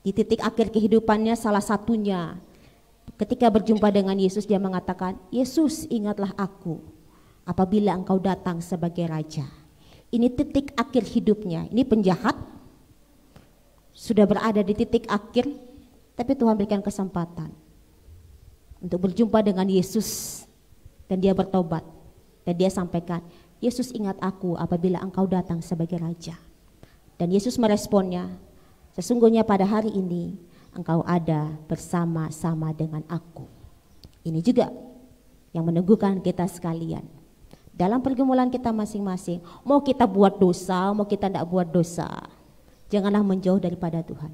di titik akhir kehidupannya, salah satunya ketika berjumpa dengan Yesus dia mengatakan, Yesus ingatlah aku apabila engkau datang sebagai Raja. Ini titik akhir hidupnya. Ini penjahat sudah berada di titik akhir, tapi Tuhan berikan kesempatan untuk berjumpa dengan Yesus dan dia bertobat. Dan dia sampaikan, Yesus ingat aku apabila engkau datang sebagai Raja. Dan Yesus meresponnya, sesungguhnya pada hari ini engkau ada bersama-sama dengan aku. Ini juga yang meneguhkan kita sekalian. Dalam pergumulan kita masing-masing, mau kita buat dosa, mau kita tidak buat dosa, janganlah menjauh daripada Tuhan.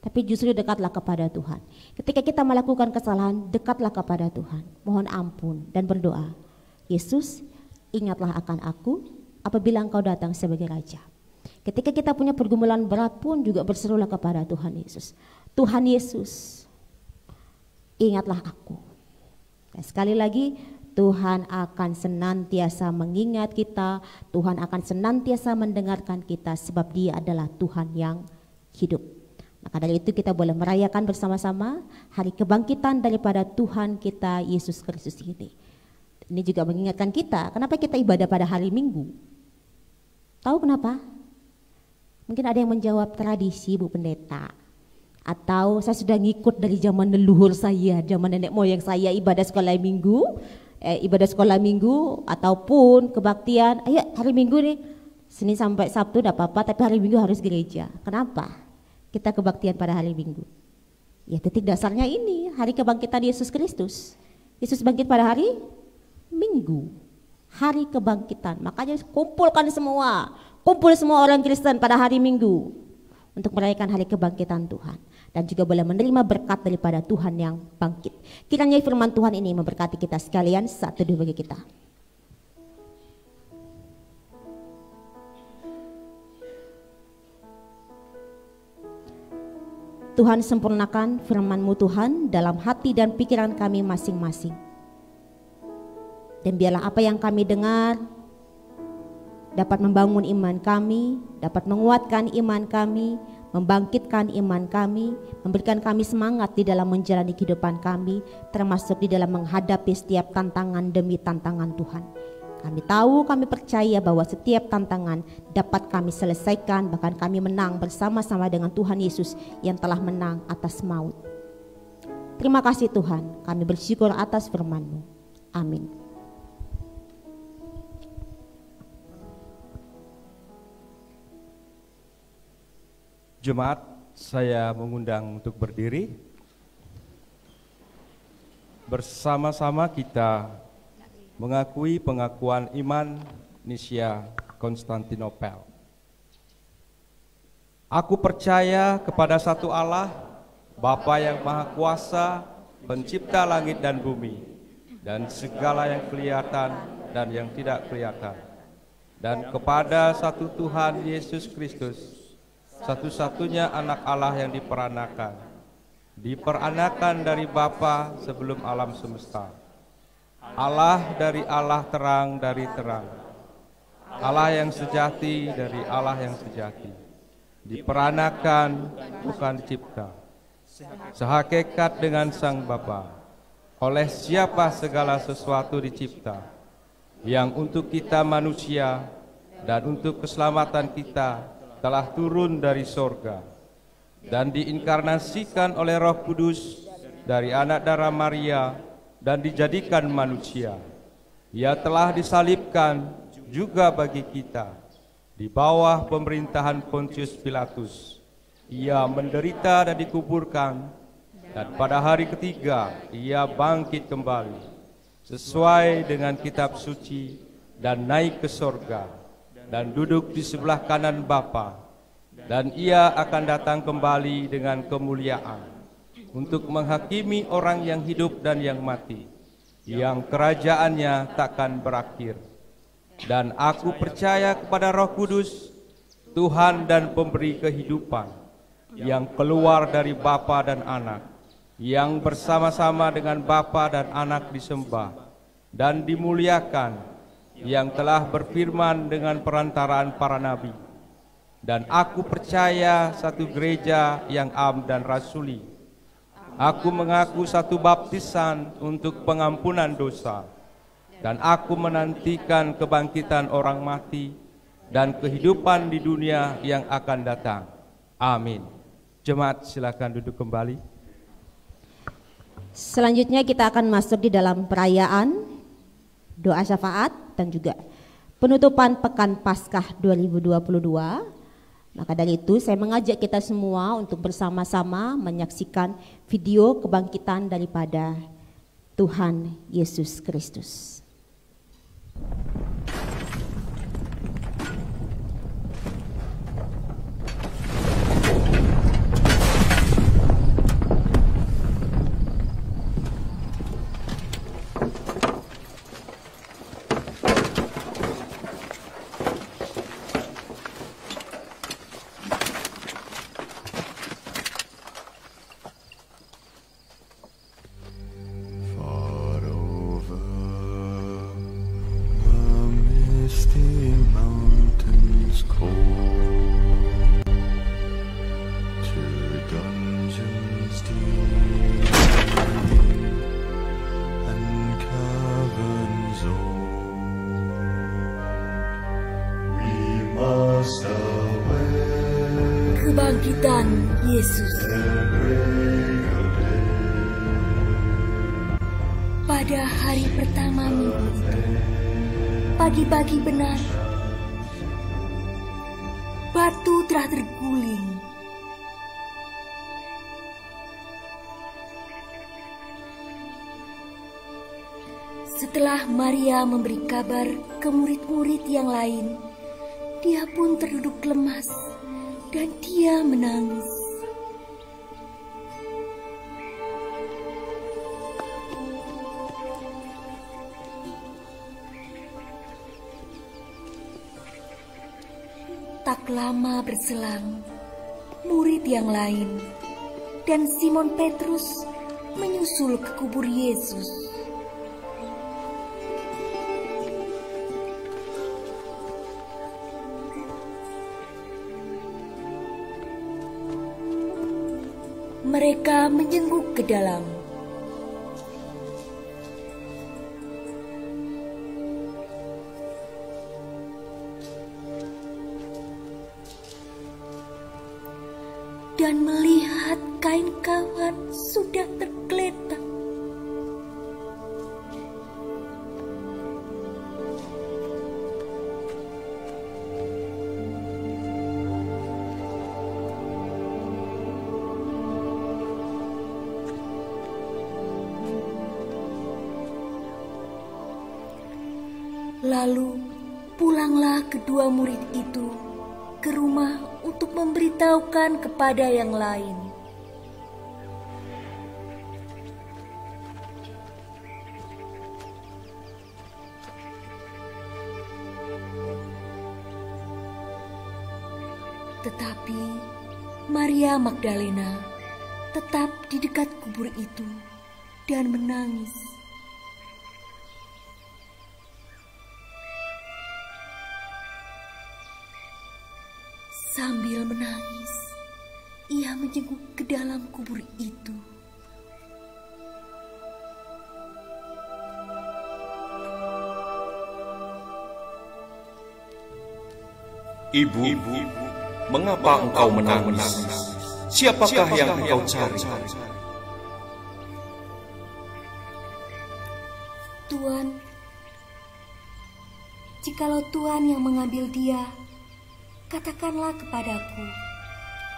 Tapi justru dekatlah kepada Tuhan. Ketika kita melakukan kesalahan, dekatlah kepada Tuhan. Mohon ampun dan berdoa. Yesus, ingatlah akan aku apabila engkau datang sebagai Raja. Ketika kita punya pergumulan berat pun juga berserulah kepada Tuhan Yesus. Tuhan Yesus, ingatlah aku. Dan sekali lagi, Tuhan akan senantiasa mengingat kita, Tuhan akan senantiasa mendengarkan kita, sebab Dia adalah Tuhan yang hidup. Maka dari itu kita boleh merayakan bersama-sama hari kebangkitan daripada Tuhan kita Yesus Kristus ini. Ini juga mengingatkan kita, kenapa kita ibadah pada hari Minggu? Tahu kenapa? Mungkin ada yang menjawab tradisi, Bu Pendeta. Atau saya sudah ngikut dari zaman leluhur saya, zaman nenek moyang saya ibadah sekolah minggu, ataupun kebaktian. Ayo hari Minggu nih, Senin sampai Sabtu tidak apa-apa, tapi hari Minggu harus gereja. Kenapa kita kebaktian pada hari Minggu? Ya titik dasarnya ini, hari kebangkitan Yesus Kristus. Yesus bangkit pada hari Minggu, hari kebangkitan. Makanya kumpul semua orang Kristen pada hari Minggu untuk merayakan hari kebangkitan Tuhan. Dan juga boleh menerima berkat daripada Tuhan yang bangkit. Kiranya firman Tuhan ini memberkati kita sekalian. Satu dua bagi kita. Tuhan, sempurnakan firman-Mu Tuhan dalam hati dan pikiran kami masing-masing. Dan biarlah apa yang kami dengar dapat membangun iman kami, dapat menguatkan iman kami, membangkitkan iman kami, memberikan kami semangat di dalam menjalani kehidupan kami, termasuk di dalam menghadapi setiap tantangan demi tantangan Tuhan. Kami tahu, kami percaya bahwa setiap tantangan dapat kami selesaikan, bahkan kami menang bersama-sama dengan Tuhan Yesus yang telah menang atas maut. Terima kasih Tuhan, kami bersyukur atas firman-Mu. Amin. Jemaat, saya mengundang untuk berdiri. Bersama-sama kita mengakui pengakuan iman Nisia Konstantinopel. Aku percaya kepada satu Allah, Bapa yang Maha Kuasa, pencipta langit dan bumi, dan segala yang kelihatan dan yang tidak kelihatan, dan kepada satu Tuhan Yesus Kristus, satu-satunya anak Allah yang diperanakan dari Bapa sebelum alam semesta. Allah dari Allah, terang dari terang, Allah yang sejati dari Allah yang sejati, diperanakan bukan dicipta, sehakikat dengan Sang Bapa, oleh siapa segala sesuatu dicipta, yang untuk kita manusia dan untuk keselamatan kita telah turun dari sorga dan diinkarnasikan oleh Roh Kudus dari anak darah Maria dan dijadikan manusia. Ia telah disalibkan juga bagi kita di bawah pemerintahan Pontius Pilatus. Ia menderita dan dikuburkan, dan pada hari ketiga ia bangkit kembali sesuai dengan kitab suci dan naik ke sorga dan duduk di sebelah kanan Bapa, dan ia akan datang kembali dengan kemuliaan untuk menghakimi orang yang hidup dan yang mati, yang kerajaannya takkan berakhir. Dan aku percaya kepada Roh Kudus, Tuhan dan pemberi kehidupan, yang keluar dari Bapa dan Anak, yang bersama-sama dengan Bapa dan Anak disembah dan dimuliakan, yang telah berfirman dengan perantaraan para nabi. Dan aku percaya satu gereja yang am dan rasuli. Aku mengaku satu baptisan untuk pengampunan dosa, dan aku menantikan kebangkitan orang mati dan kehidupan di dunia yang akan datang. Amin. Jemaat, silakan duduk kembali. Selanjutnya kita akan masuk di dalam perayaan doa syafaat dan juga penutupan Pekan Paskah 2022. Maka dari itu saya mengajak kita semua untuk bersama-sama menyaksikan video kebangkitan daripada Tuhan Yesus Kristus. Far over Kebangkitan Yesus. Pada hari pertama minggu itu, pagi-pagi benar, batu telah terguling. Setelah Maria memberi kabar ke murid-murid yang lain, dia pun terduduk lemas dan dia menangis. Tak lama berselang, murid yang lain dan Simon Petrus menyusul ke kubur Yesus. Mereka menjenguk ke dalam. Dan melihat kain kafan sudah tergeletak. Lalu pulanglah kedua murid itu ke rumah untuk memberitahukan kepada yang lain. Tetapi Maria Magdalena tetap di dekat kubur itu dan menangis. Sambil menangis, ia menjenguk ke dalam kubur itu. Ibu, mengapa engkau menangis? Siapakah yang engkau cari? Tuan, jikalau Tuan yang mengambil dia, katakanlah kepadaku,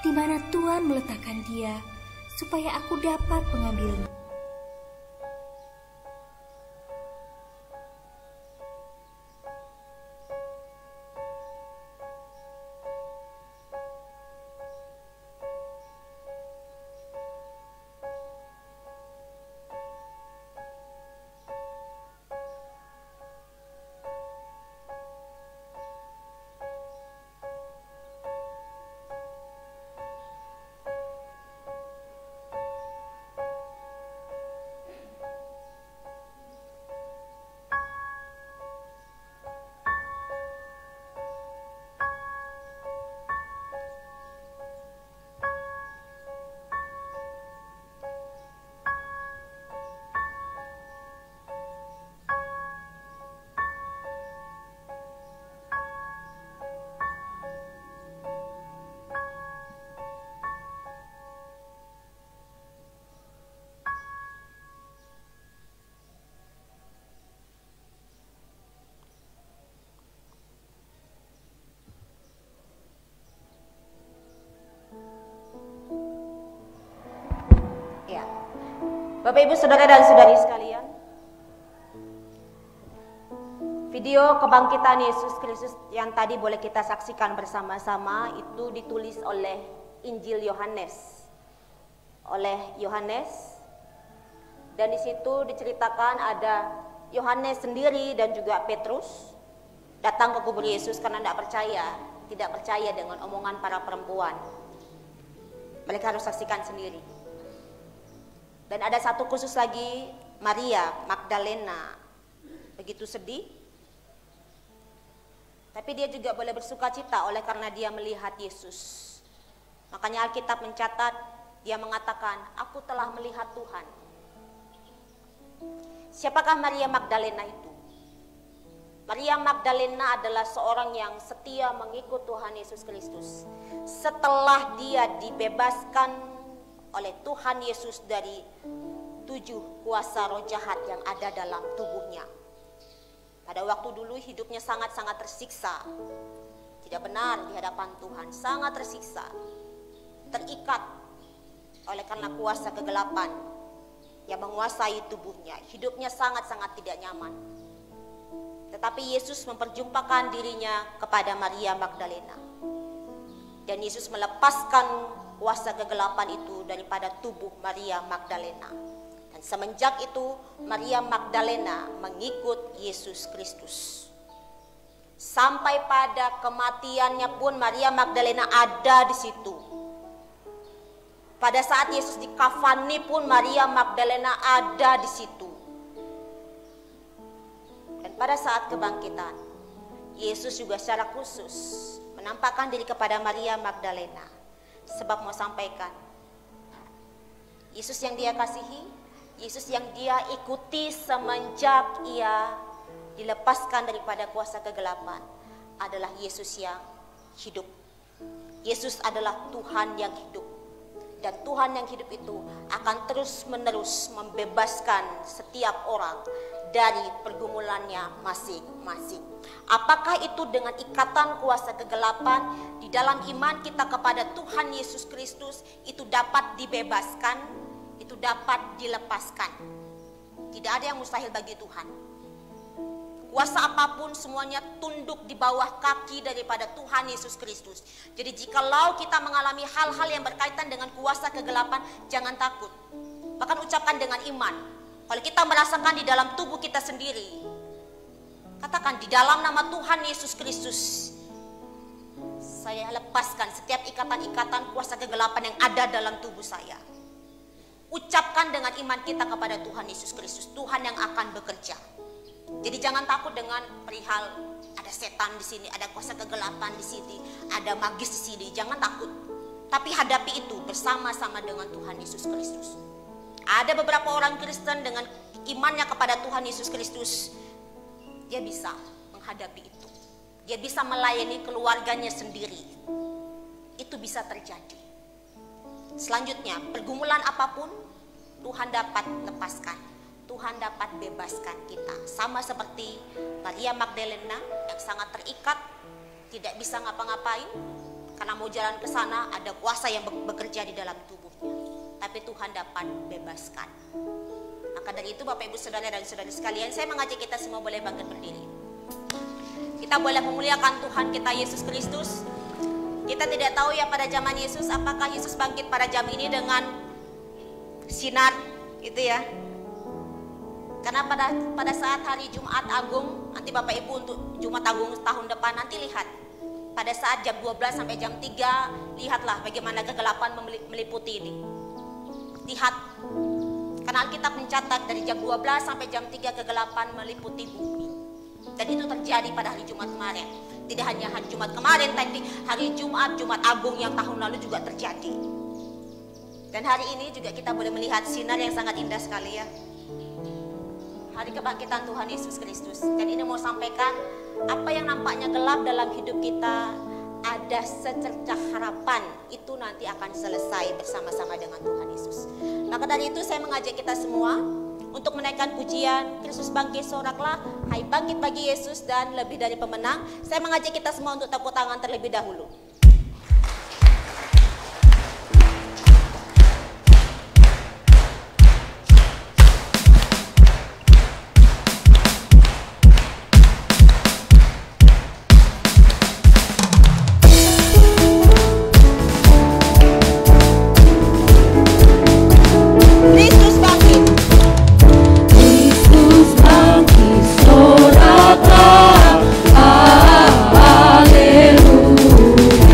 di mana Tuhan meletakkan dia, supaya aku dapat mengambilnya. Bapak Ibu Saudara dan Saudari sekalian, video kebangkitan Yesus Kristus yang tadi boleh kita saksikan bersama-sama itu ditulis oleh Injil Yohanes, dan di situ diceritakan ada Yohanes sendiri dan juga Petrus datang ke kubur Yesus karena tidak percaya dengan omongan para perempuan. Mereka harus saksikan sendiri. Dan ada satu khusus lagi, Maria Magdalena, begitu sedih. Tapi dia juga boleh bersuka cita oleh karena dia melihat Yesus. Makanya Alkitab mencatat, dia mengatakan, aku telah melihat Tuhan. Siapakah Maria Magdalena itu? Maria Magdalena adalah seorang yang setia mengikut Tuhan Yesus Kristus. Setelah dia dibebaskan oleh Tuhan Yesus dari 7 kuasa roh jahat yang ada dalam tubuhnya. Pada waktu dulu hidupnya sangat-sangat tersiksa. Tidak benar di hadapan Tuhan, sangat tersiksa. Terikat oleh karena kuasa kegelapan yang menguasai tubuhnya. Hidupnya sangat-sangat tidak nyaman. Tetapi Yesus memperjumpakan dirinya kepada Maria Magdalena. Dan Yesus melepaskan kuasa kegelapan itu daripada tubuh Maria Magdalena. Dan semenjak itu Maria Magdalena mengikut Yesus Kristus. Sampai pada kematiannya pun Maria Magdalena ada di situ. Pada saat Yesus dikafani pun Maria Magdalena ada di situ. Dan pada saat kebangkitan, Yesus juga secara khusus menampakkan diri kepada Maria Magdalena. Sebab mau sampaikan, Yesus yang dia kasihi, Yesus yang dia ikuti semenjak ia dilepaskan daripada kuasa kegelapan adalah Yesus yang hidup. Yesus adalah Tuhan yang hidup. Dan Tuhan yang hidup itu akan terus-menerus membebaskan setiap orang dari pergumulannya masing-masing. Apakah itu dengan ikatan kuasa kegelapan di dalam iman kita kepada Tuhan Yesus Kristus itu dapat dibebaskan, itu dapat dilepaskan. Tidak ada yang mustahil bagi Tuhan. Kuasa apapun semuanya tunduk di bawah kaki daripada Tuhan Yesus Kristus. Jadi jikalau kita mengalami hal-hal yang berkaitan dengan kuasa kegelapan, jangan takut. Bahkan ucapkan dengan iman. Kalau kita merasakan di dalam tubuh kita sendiri, katakan di dalam nama Tuhan Yesus Kristus, saya lepaskan setiap ikatan-ikatan kuasa kegelapan yang ada dalam tubuh saya. Ucapkan dengan iman kita kepada Tuhan Yesus Kristus, Tuhan yang akan bekerja. Jadi jangan takut dengan perihal ada setan di sini, ada kuasa kegelapan di sini, ada magis di sini. Jangan takut. Tapi hadapi itu bersama-sama dengan Tuhan Yesus Kristus. Ada beberapa orang Kristen dengan imannya kepada Tuhan Yesus Kristus, dia bisa menghadapi itu. Dia bisa melayani keluarganya sendiri. Itu bisa terjadi. Selanjutnya, pergumulan apapun Tuhan dapat lepaskan. Tuhan dapat bebaskan kita. Sama seperti Maria Magdalena yang sangat terikat, tidak bisa ngapa-ngapain karena mau jalan ke sana ada kuasa yang bekerja di dalam tubuhnya. Tapi Tuhan dapat bebaskan. Maka dari itu Bapak Ibu Saudara dan Saudari sekalian, saya mengajak kita semua boleh bangkit berdiri. Kita boleh memuliakan Tuhan kita Yesus Kristus. Kita tidak tahu ya pada zaman Yesus apakah Yesus bangkit pada jam ini dengan sinar gitu ya. Karena pada saat hari Jumat Agung, nanti Bapak Ibu untuk Jumat Agung tahun depan nanti lihat. Pada saat jam 12 sampai jam 3, lihatlah bagaimana kegelapan meliputi ini. Lihat, karena Alkitab mencatat dari jam 12 sampai jam 3 kegelapan meliputi bumi. Dan itu terjadi pada hari Jumat kemarin. Tidak hanya hari Jumat kemarin, tapi hari Jumat Agung yang tahun lalu juga terjadi. Dan hari ini juga kita boleh melihat sinar yang sangat indah sekali ya. Hari kebangkitan Tuhan Yesus Kristus. Dan ini mau sampaikan, apa yang nampaknya gelap dalam hidup kita, ada secercah harapan, itu nanti akan selesai bersama-sama dengan Tuhan Yesus. Maka dari itu saya mengajak kita semua untuk menaikkan pujian Kristus bangkit soraklah, hai bangkit bagi Yesus dan lebih dari pemenang. Saya mengajak kita semua untuk tepuk tangan terlebih dahulu. Haleluya.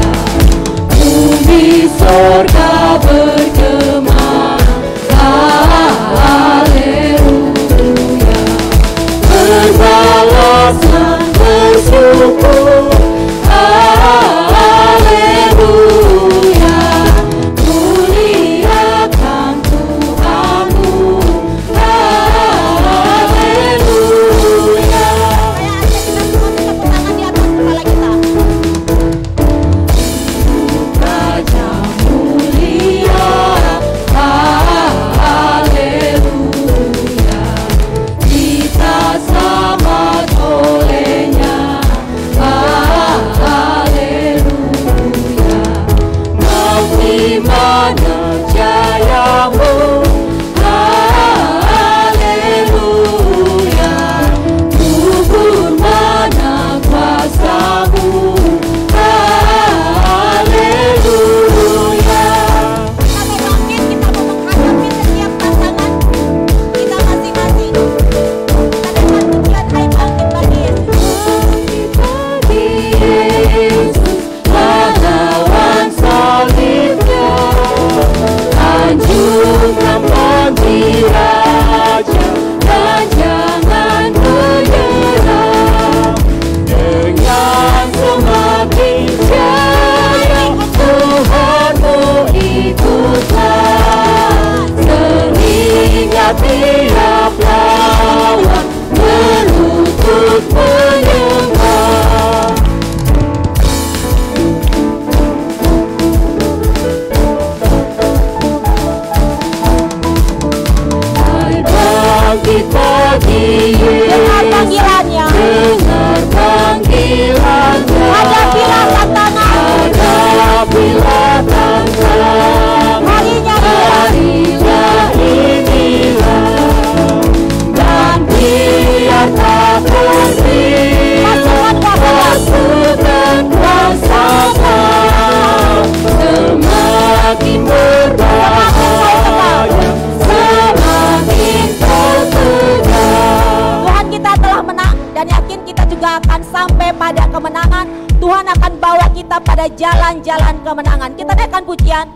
akan bawa kita pada jalan-jalan kemenangan. Kita naikkan pujian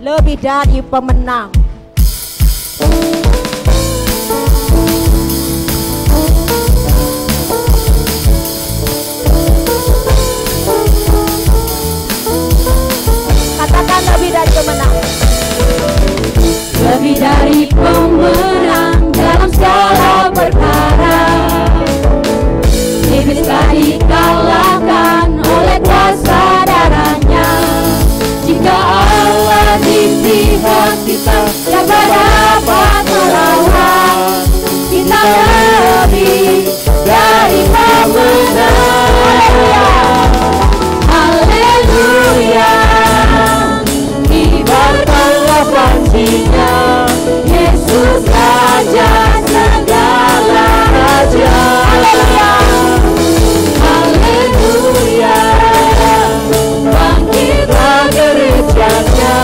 lebih dari pemenang. Katakan lebih dari pemenang. Lebih dari pemenang dalam segala perkara. Iblis telah dikalahkan oleh kuasa darahnya. Jika Allah di pihak kita, siapa dapat melawan? Kita lebih dari pemenang. Haleluya. Kibarkanlah pancinya, Yesus Raja segala raja. Haleluya. Haleluya. Bangkitlah gerejanya,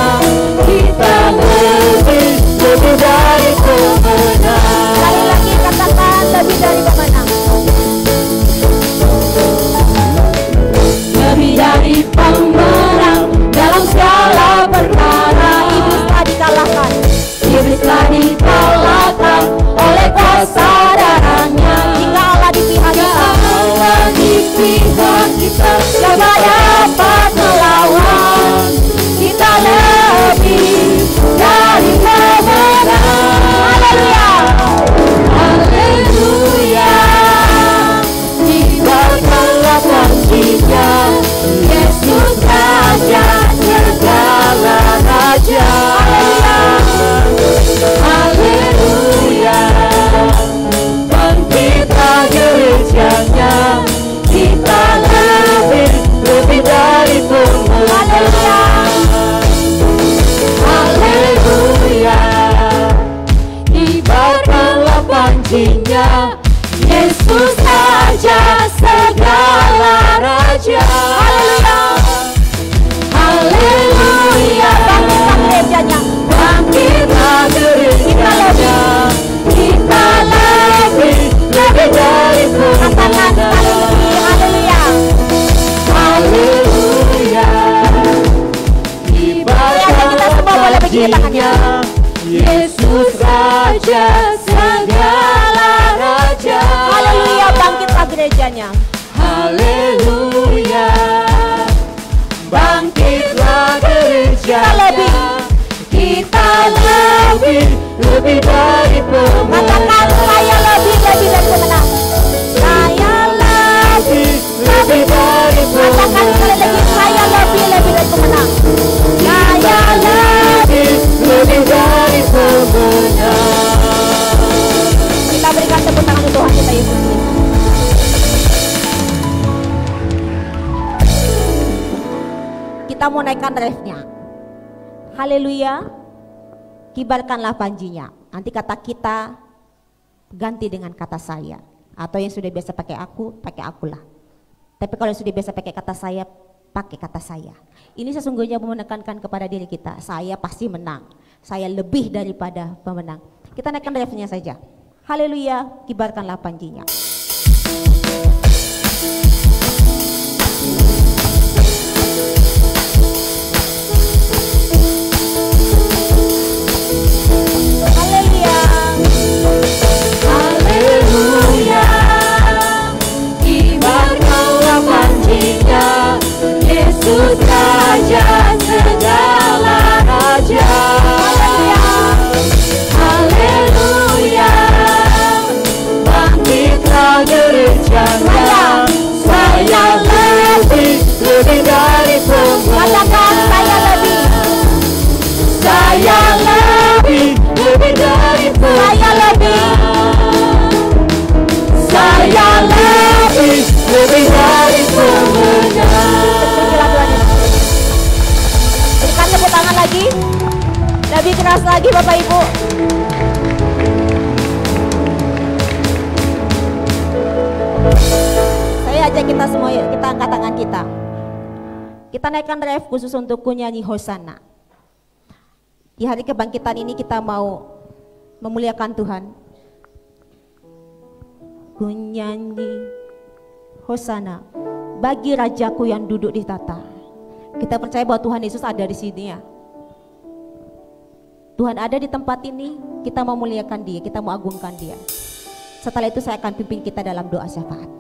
kita lebih dari pemenang. Sekali lagi katakan lebih dari pemenang. Lebih dari pemenang dalam segala perkara. Iblis telah dikalahkan. Iblis telah dikalahkan oleh kuasa darahnya. Jika Allah di pihak kita, Allah di pihak kita, siapa dapat melawan? Kita lebih dari pemenang. haleluya. Haleluya. Kibarkanlah pancinya, Yesus Raja segala raja. Haleluya. Bangkitlah gerejanya, kita lebih dari pemenang. Haleluya. Kibarkanlah pancinya, Yesus Raja segala raja. Haleluya. Bangkitlah gerejanya. Bangkitlah gerejanya, kita lebih dari Katakan sekali pemenang. lagi, haleluya. Haleluya. Kita semua boleh begini tangannya. Yesus Raja segala raja. Haleluya, bangkitlah gerejanya. Haleluya. Bangkitlah gerejanya, kita lebih dari pemenang. Katakan saya lebih dari pemenang. Saya lebih dari Katakan pemenang. sekali lagi, saya lebih dari pemenang. Saya lebih dari pemenang. Kita berikan tepuk tangan untuk Tuhan kita Yesus Kristus. Kita mau naikkan refnya. Haleluya. Kibarkanlah panjinya. Nanti kata kita ganti dengan kata saya. Atau yang sudah biasa pakai akulah. Tapi kalau yang sudah biasa pakai kata saya, pakai kata saya. Ini sesungguhnya menekankan kepada diri kita, saya pasti menang. Saya lebih daripada pemenang. Kita naikkan refnya saja. Haleluya, kibarkanlah panjinya. Haleluya. Haleluya. Kibarkanlah pancinya, Yesus Raja segala raja. Haleluya. Bangkitlah gerejanya, saya lebih dari pemenang. Katakan saya lebih. Saya lebih dari pemenang. Saya lebih. Saya lebih dari pemenang. Terpujilah Tuhan Yesus. Berikan tepuk tangan lagi. Lebih keras lagi Bapak Ibu. Saya ajak kita semua, kita angkat tangan kita. Kita naikkan ref khusus untuk nyanyi Hosana. Di hari kebangkitan ini kita mau memuliakan Tuhan. Ku nyanyi Hosana bagi Rajaku yang duduk di tahta. Kita percaya bahwa Tuhan Yesus ada di sini ya. Tuhan ada di tempat ini, kita mau muliakan Dia, kita mau agungkan Dia. Setelah itu saya akan pimpin kita dalam doa syafaat.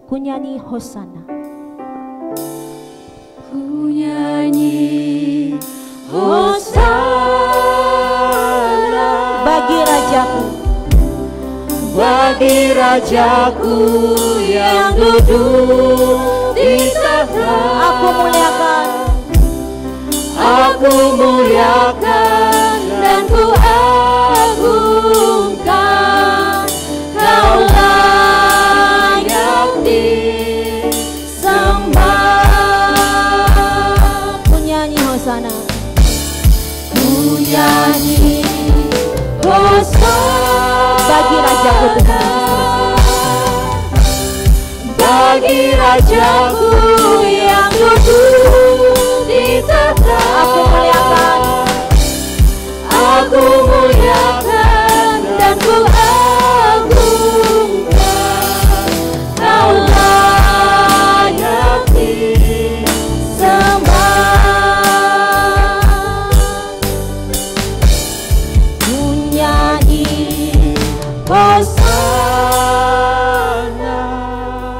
Ku nyanyi Hosana. Ku nyanyi Hosana Bagi Rajaku, bagi Rajaku yang duduk di tahta. aku muliakan, Aku muliakan dan ku agungkan. Kau layak disembah. ku nyanyi Hosana. Ku nyanyi Hosana Bagi Rajaku Tuhan, bagi Rajaku yang duduk di tahta. aku muliakan, Aku muliakan dan ku agungkan. Kau layak disembah. Ku nyanyi Hosana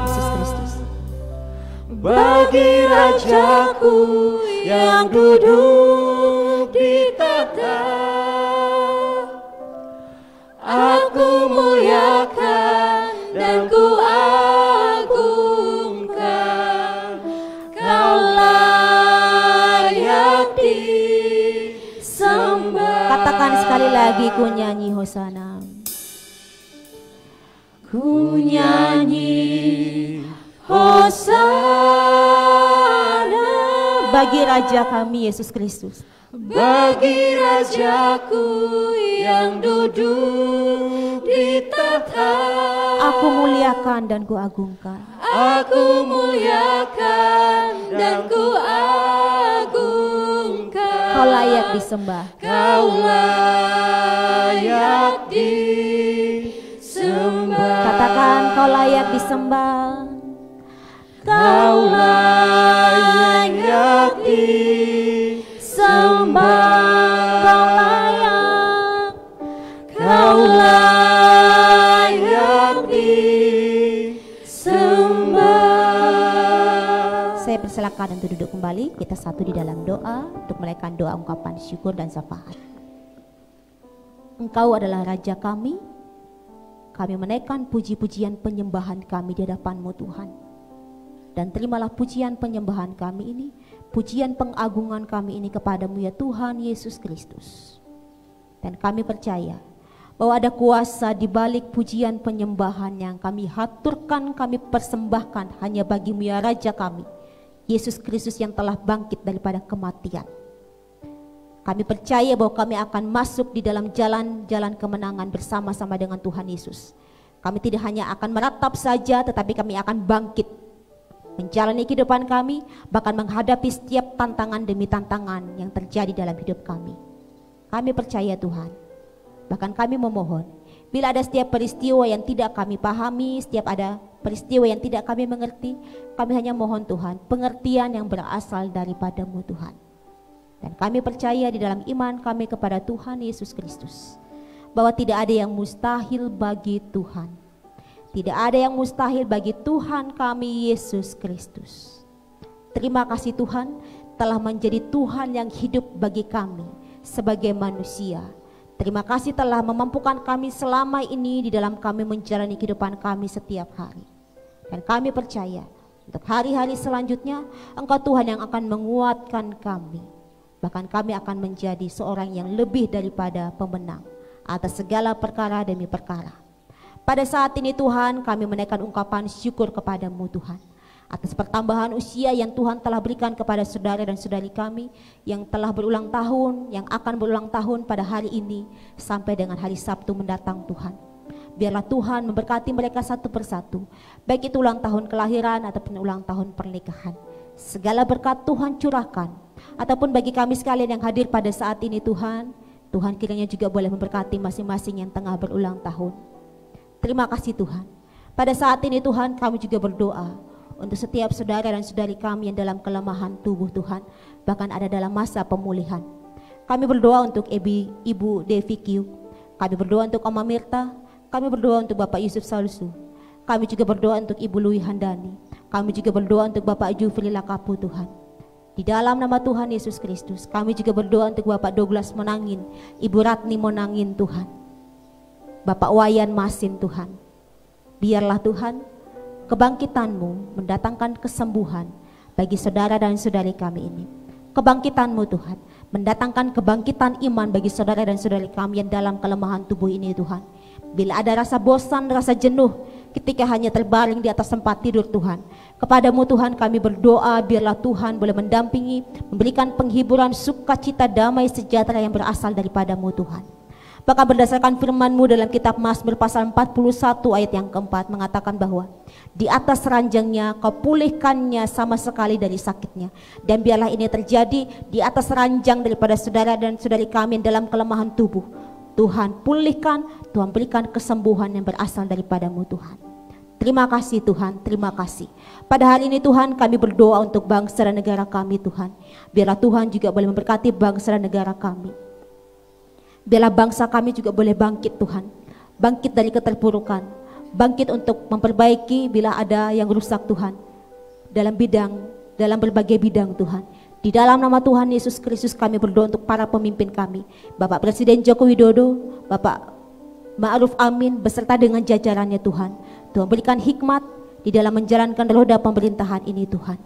Yesus Kristus. bagi Rajaku yang duduk di tahta. Aku muliakan dan ku agungkan. Kau layak disembah. Katakan sekali lagi, ku nyanyi Hosana. Ku nyanyi Hosana Bagi Raja kami Yesus Kristus, bagi Rajaku yang duduk di tahta. aku muliakan dan ku agungkan. Aku muliakan dan ku agungkan. Kau layak disembah. Kau layak disembah. Katakan, kau layak disembah. Kau layak disembah. Kau layak disembah. Saya persilakan untuk duduk kembali. Kita satu di dalam doa untuk menaikkan doa ungkapan syukur dan syafaat. Engkau adalah Raja kami. Kami menaikkan puji-pujian penyembahan kami di hadapan-Mu Tuhan. Dan terimalah pujian penyembahan kami ini, pujian pengagungan kami ini kepadamu ya Tuhan Yesus Kristus. Dan kami percaya bahwa ada kuasa di balik pujian penyembahan yang kami haturkan, kami persembahkan hanya bagimu ya Raja kami, Yesus Kristus yang telah bangkit daripada kematian. Kami percaya bahwa kami akan masuk di dalam jalan-jalan kemenangan bersama-sama dengan Tuhan Yesus. Kami tidak hanya akan meratap saja, tetapi kami akan bangkit menjalani kehidupan kami, bahkan menghadapi setiap tantangan demi tantangan yang terjadi dalam hidup kami. Kami percaya Tuhan, bahkan kami memohon, bila ada setiap peristiwa yang tidak kami pahami, setiap ada peristiwa yang tidak kami mengerti, kami hanya mohon Tuhan, pengertian yang berasal daripada-Mu Tuhan. Dan kami percaya di dalam iman kami kepada Tuhan Yesus Kristus, bahwa tidak ada yang mustahil bagi Tuhan. Tidak ada yang mustahil bagi Tuhan kami Yesus Kristus. Terima kasih Tuhan telah menjadi Tuhan yang hidup bagi kami sebagai manusia. Terima kasih telah memampukan kami selama ini di dalam kami menjalani kehidupan kami setiap hari. Dan kami percaya untuk hari-hari selanjutnya Engkau Tuhan yang akan menguatkan kami. Bahkan kami akan menjadi seorang yang lebih daripada pemenang atas segala perkara demi perkara. Pada saat ini Tuhan, kami menaikkan ungkapan syukur kepadamu Tuhan, atas pertambahan usia yang Tuhan telah berikan kepada saudara dan saudari kami yang telah berulang tahun, yang akan berulang tahun pada hari ini sampai dengan hari Sabtu mendatang Tuhan. Biarlah Tuhan memberkati mereka satu persatu, baik itu ulang tahun kelahiran ataupun ulang tahun pernikahan. Segala berkat Tuhan curahkan, ataupun bagi kami sekalian yang hadir pada saat ini Tuhan, Tuhan kiranya juga boleh memberkati masing-masing yang tengah berulang tahun. Terima kasih Tuhan. Pada saat ini Tuhan kami juga berdoa untuk setiap saudara dan saudari kami yang dalam kelemahan tubuh Tuhan, bahkan ada dalam masa pemulihan. Kami berdoa untuk Ibu Devi Q, kami berdoa untuk Oma Mirta, kami berdoa untuk Bapak Yusuf Salsu, kami juga berdoa untuk Ibu Lui Handani, kami juga berdoa untuk Bapak Jufri Lakapu Tuhan. Di dalam nama Tuhan Yesus Kristus, kami juga berdoa untuk Bapak Douglas Monangin, Ibu Ratni Monangin Tuhan, Bapak Wayan Masin Tuhan. Biarlah Tuhan kebangkitan-Mu mendatangkan kesembuhan bagi saudara dan saudari kami ini. Kebangkitan-Mu Tuhan mendatangkan kebangkitan iman bagi saudara dan saudari kami yang dalam kelemahan tubuh ini Tuhan. Bila ada rasa bosan, rasa jenuh ketika hanya terbaring di atas tempat tidur Tuhan, kepadamu Tuhan kami berdoa, biarlah Tuhan boleh mendampingi, memberikan penghiburan, sukacita, damai, sejahtera yang berasal daripadamu Tuhan. Bahkan berdasarkan firman-Mu dalam kitab Mazmur pasal 41 ayat yang keempat mengatakan bahwa di atas ranjangnya Kau pulihkannya sama sekali dari sakitnya. Dan biarlah ini terjadi di atas ranjang daripada saudara dan saudari kami yang dalam kelemahan tubuh. Tuhan pulihkan, Tuhan berikan kesembuhan yang berasal daripadamu Tuhan. Terima kasih Tuhan, terima kasih. Pada hari ini Tuhan kami berdoa untuk bangsa dan negara kami Tuhan. Biarlah Tuhan juga boleh memberkati bangsa dan negara kami. Biarlah bangsa kami juga boleh bangkit Tuhan, bangkit dari keterpurukan, bangkit untuk memperbaiki bila ada yang rusak Tuhan, dalam berbagai bidang Tuhan. Di dalam nama Tuhan Yesus Kristus kami berdoa untuk para pemimpin kami, Bapak Presiden Joko Widodo, Bapak Ma'ruf Amin beserta dengan jajarannya Tuhan. Tuhan berikan hikmat di dalam menjalankan roda pemerintahan ini Tuhan.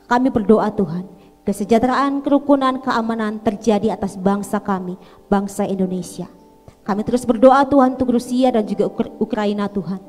Kami berdoa Tuhan, kesejahteraan, kerukunan, keamanan terjadi atas bangsa kami, bangsa Indonesia. Kami terus berdoa Tuhan untuk Rusia dan juga Ukraina Tuhan.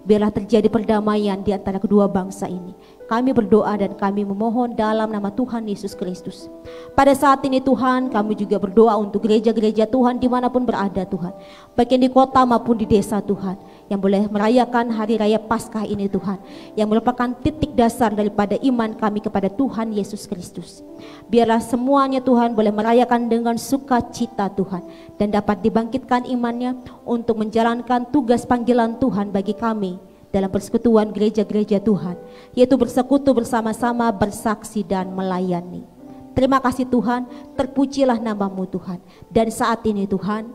Biarlah terjadi perdamaian di antara kedua bangsa ini. Kami berdoa dan kami memohon dalam nama Tuhan Yesus Kristus. Pada saat ini Tuhan kami juga berdoa untuk gereja-gereja Tuhan dimanapun berada Tuhan, baik yang di kota maupun di desa Tuhan, yang boleh merayakan hari raya Paskah ini Tuhan, yang merupakan titik dasar daripada iman kami kepada Tuhan Yesus Kristus. Biarlah semuanya Tuhan boleh merayakan dengan sukacita Tuhan, dan dapat dibangkitkan imannya untuk menjalankan tugas panggilan Tuhan bagi kami dalam persekutuan gereja-gereja Tuhan, yaitu bersekutu bersama-sama, bersaksi dan melayani. Terima kasih Tuhan, terpujilah nama-Mu Tuhan. Dan saat ini Tuhan,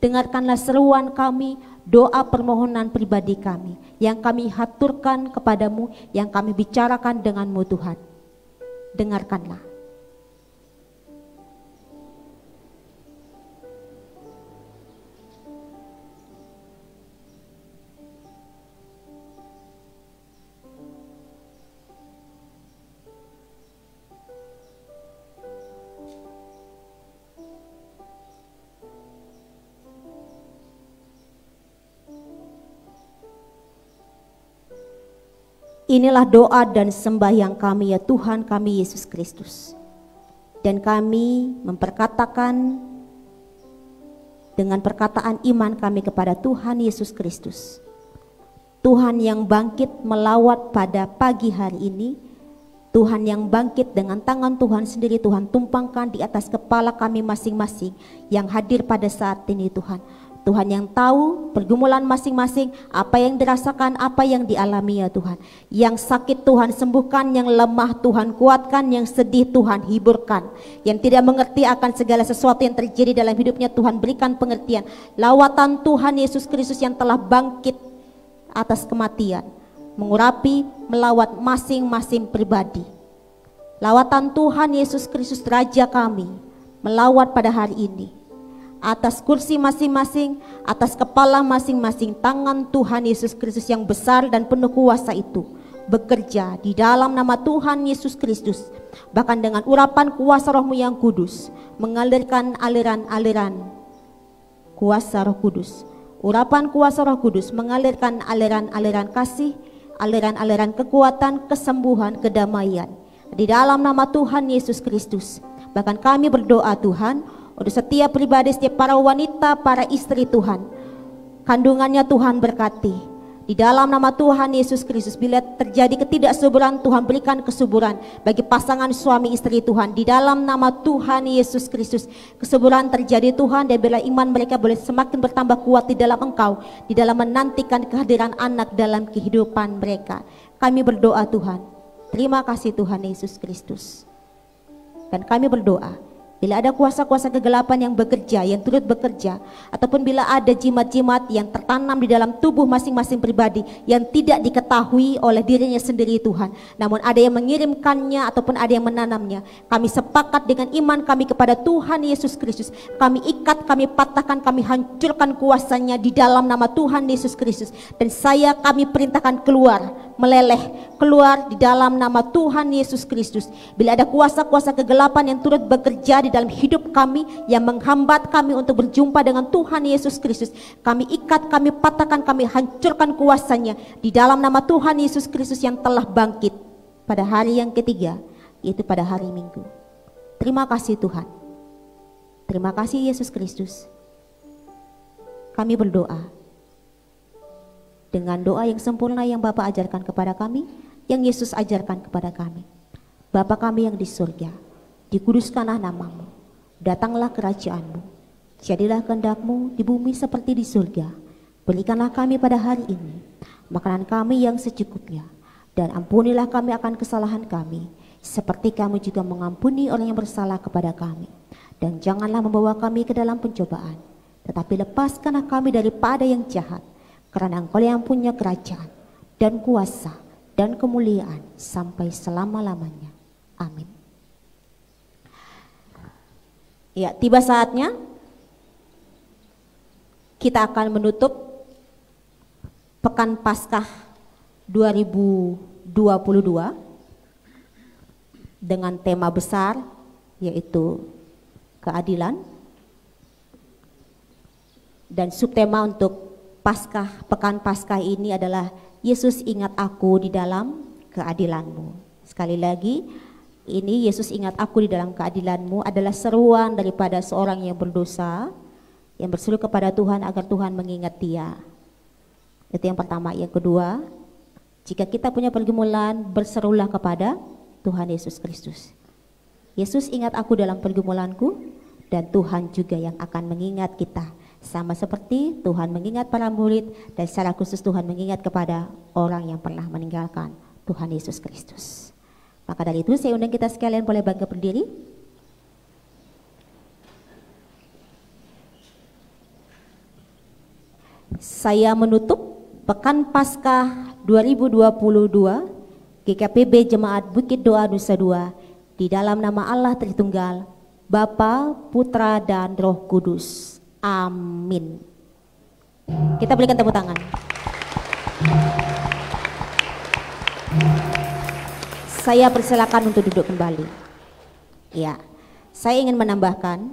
dengarkanlah seruan kami, doa permohonan pribadi kami, yang kami haturkan kepadamu, yang kami bicarakan denganmu Tuhan. Dengarkanlah. Inilah doa dan sembahyang kami ya Tuhan kami Yesus Kristus. Dan kami memperkatakan dengan perkataan iman kami kepada Tuhan Yesus Kristus. Tuhan yang bangkit melawat pada pagi hari ini, Tuhan yang bangkit dengan tangan Tuhan sendiri Tuhan tumpangkan di atas kepala kami masing-masing yang hadir pada saat ini Tuhan. Tuhan yang tahu pergumulan masing-masing, apa yang dirasakan, apa yang dialami ya Tuhan. Yang sakit Tuhan sembuhkan, yang lemah Tuhan kuatkan, yang sedih Tuhan hiburkan. Yang tidak mengerti akan segala sesuatu yang terjadi dalam hidupnya Tuhan berikan pengertian. Lawatan Tuhan Yesus Kristus yang telah bangkit atas kematian, mengurapi, melawat masing-masing pribadi. Lawatan Tuhan Yesus Kristus Raja kami melawat pada hari ini. Atas kursi masing-masing, atas kepala masing-masing, tangan Tuhan Yesus Kristus yang besar dan penuh kuasa itu bekerja di dalam nama Tuhan Yesus Kristus. Bahkan dengan urapan kuasa Roh-Mu yang kudus, mengalirkan aliran-aliran kuasa Roh Kudus. Urapan kuasa Roh Kudus mengalirkan aliran-aliran kasih, aliran-aliran kekuatan, kesembuhan, kedamaian di dalam nama Tuhan Yesus Kristus. Bahkan kami berdoa Tuhan untuk setiap pribadi, setiap para wanita, para istri Tuhan, kandungannya Tuhan berkati. Di dalam nama Tuhan Yesus Kristus, bila terjadi ketidaksuburan, Tuhan berikan kesuburan bagi pasangan suami istri Tuhan. Di dalam nama Tuhan Yesus Kristus, kesuburan terjadi Tuhan, dan bila iman mereka boleh semakin bertambah kuat di dalam Engkau, di dalam menantikan kehadiran anak dalam kehidupan mereka. Kami berdoa Tuhan, terima kasih Tuhan Yesus Kristus. Dan kami berdoa, bila ada kuasa-kuasa kegelapan yang bekerja, yang turut bekerja, ataupun bila ada jimat-jimat yang tertanam di dalam tubuh masing-masing pribadi yang tidak diketahui oleh dirinya sendiri Tuhan, namun ada yang mengirimkannya ataupun ada yang menanamnya, kami sepakat dengan iman kami kepada Tuhan Yesus Kristus. Kami ikat, kami patahkan, kami hancurkan kuasanya di dalam nama Tuhan Yesus Kristus. Dan kami perintahkan keluar, meleleh, keluar di dalam nama Tuhan Yesus Kristus. Bila ada kuasa-kuasa kegelapan yang turut bekerja di dalam hidup kami yang menghambat kami untuk berjumpa dengan Tuhan Yesus Kristus, kami ikat, kami patahkan, kami hancurkan kuasanya di dalam nama Tuhan Yesus Kristus yang telah bangkit pada hari yang ketiga, yaitu pada hari Minggu. Terima kasih Tuhan. Terima kasih Yesus Kristus. Kami berdoa dengan doa yang sempurna yang Bapa ajarkan kepada kami, yang Yesus ajarkan kepada kami. Bapa kami yang di surga, dikuduskanlah namamu, datanglah kerajaan-Mu, jadilah kehendak-Mu di bumi seperti di surga. Berikanlah kami pada hari ini makanan kami yang secukupnya, dan ampunilah kami akan kesalahan kami, seperti kami juga mengampuni orang yang bersalah kepada kami. Dan janganlah membawa kami ke dalam pencobaan, tetapi lepaskanlah kami daripada yang jahat, karena Engkau yang punya kerajaan dan kuasa dan kemuliaan sampai selama-lamanya. Amin. Ya, tiba saatnya kita akan menutup Pekan Paskah 2022 dengan tema besar, yaitu keadilan. Dan subtema untuk Pekan Paskah ini adalah Yesus ingat aku di dalam keadilan-Mu. Sekali lagi, ini Yesus ingat aku di dalam keadilan-Mu adalah seruan daripada seorang yang berdosa yang berseru kepada Tuhan agar Tuhan mengingat dia. Itu yang pertama. Yang kedua, jika kita punya pergumulan, berserulah kepada Tuhan Yesus Kristus. Yesus ingat aku dalam pergumulanku, dan Tuhan juga yang akan mengingat kita. Sama seperti Tuhan mengingat para murid, dan secara khusus Tuhan mengingat kepada orang yang pernah meninggalkan Tuhan Yesus Kristus. Maka dari itu saya undang kita sekalian boleh bangkit berdiri. Saya menutup Pekan Paskah 2022 GKPB Jemaat Bukit Doa Nusa Dua di dalam nama Allah Tritunggal, Bapa, Putra, dan Roh Kudus. Amin. Kita berikan tepuk tangan. Saya persilakan untuk duduk kembali. Ya, saya ingin menambahkan,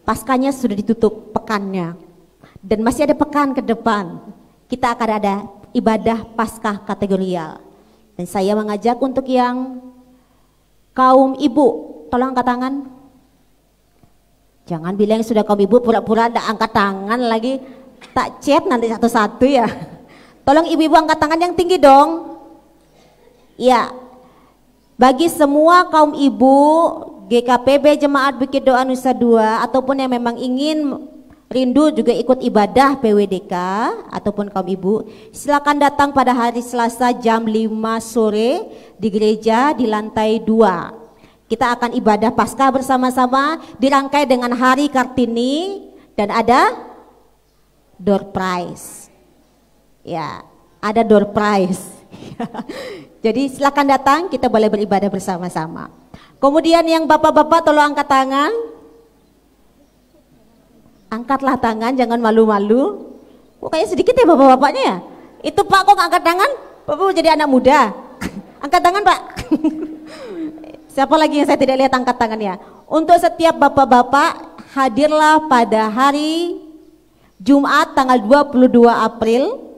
Paskahnya sudah ditutup pekannya, dan masih ada pekan ke depan. Kita akan ada ibadah Paskah kategorial. Dan saya mengajak untuk yang kaum ibu, tolong angkat tangan. Jangan bilang sudah kaum ibu pura-pura ada angkat tangan lagi, tak chat nanti satu-satu ya. Tolong ibu-ibu angkat tangan yang tinggi dong. Ya, bagi semua kaum ibu GKPB Jemaat Bukit Doa Nusa Dua ataupun yang memang ingin rindu juga ikut ibadah PWDK ataupun kaum ibu, silakan datang pada hari Selasa jam 5 sore di gereja di lantai 2. Kita akan ibadah Paskah bersama-sama, dirangkai dengan hari Kartini, dan ada door prize. Ya, ada door prize. Jadi silakan datang, kita boleh beribadah bersama-sama. Kemudian yang bapak-bapak tolong angkat tangan. Angkatlah tangan, jangan malu-malu. Kok kayak sedikit ya bapak-bapaknya ya? Itu Pak kok angkat tangan? Bapak jadi anak muda. Angkat tangan Pak. Siapa lagi yang saya tidak lihat angkat tangannya? Untuk setiap bapak-bapak, hadirlah pada hari Jumat tanggal 22 April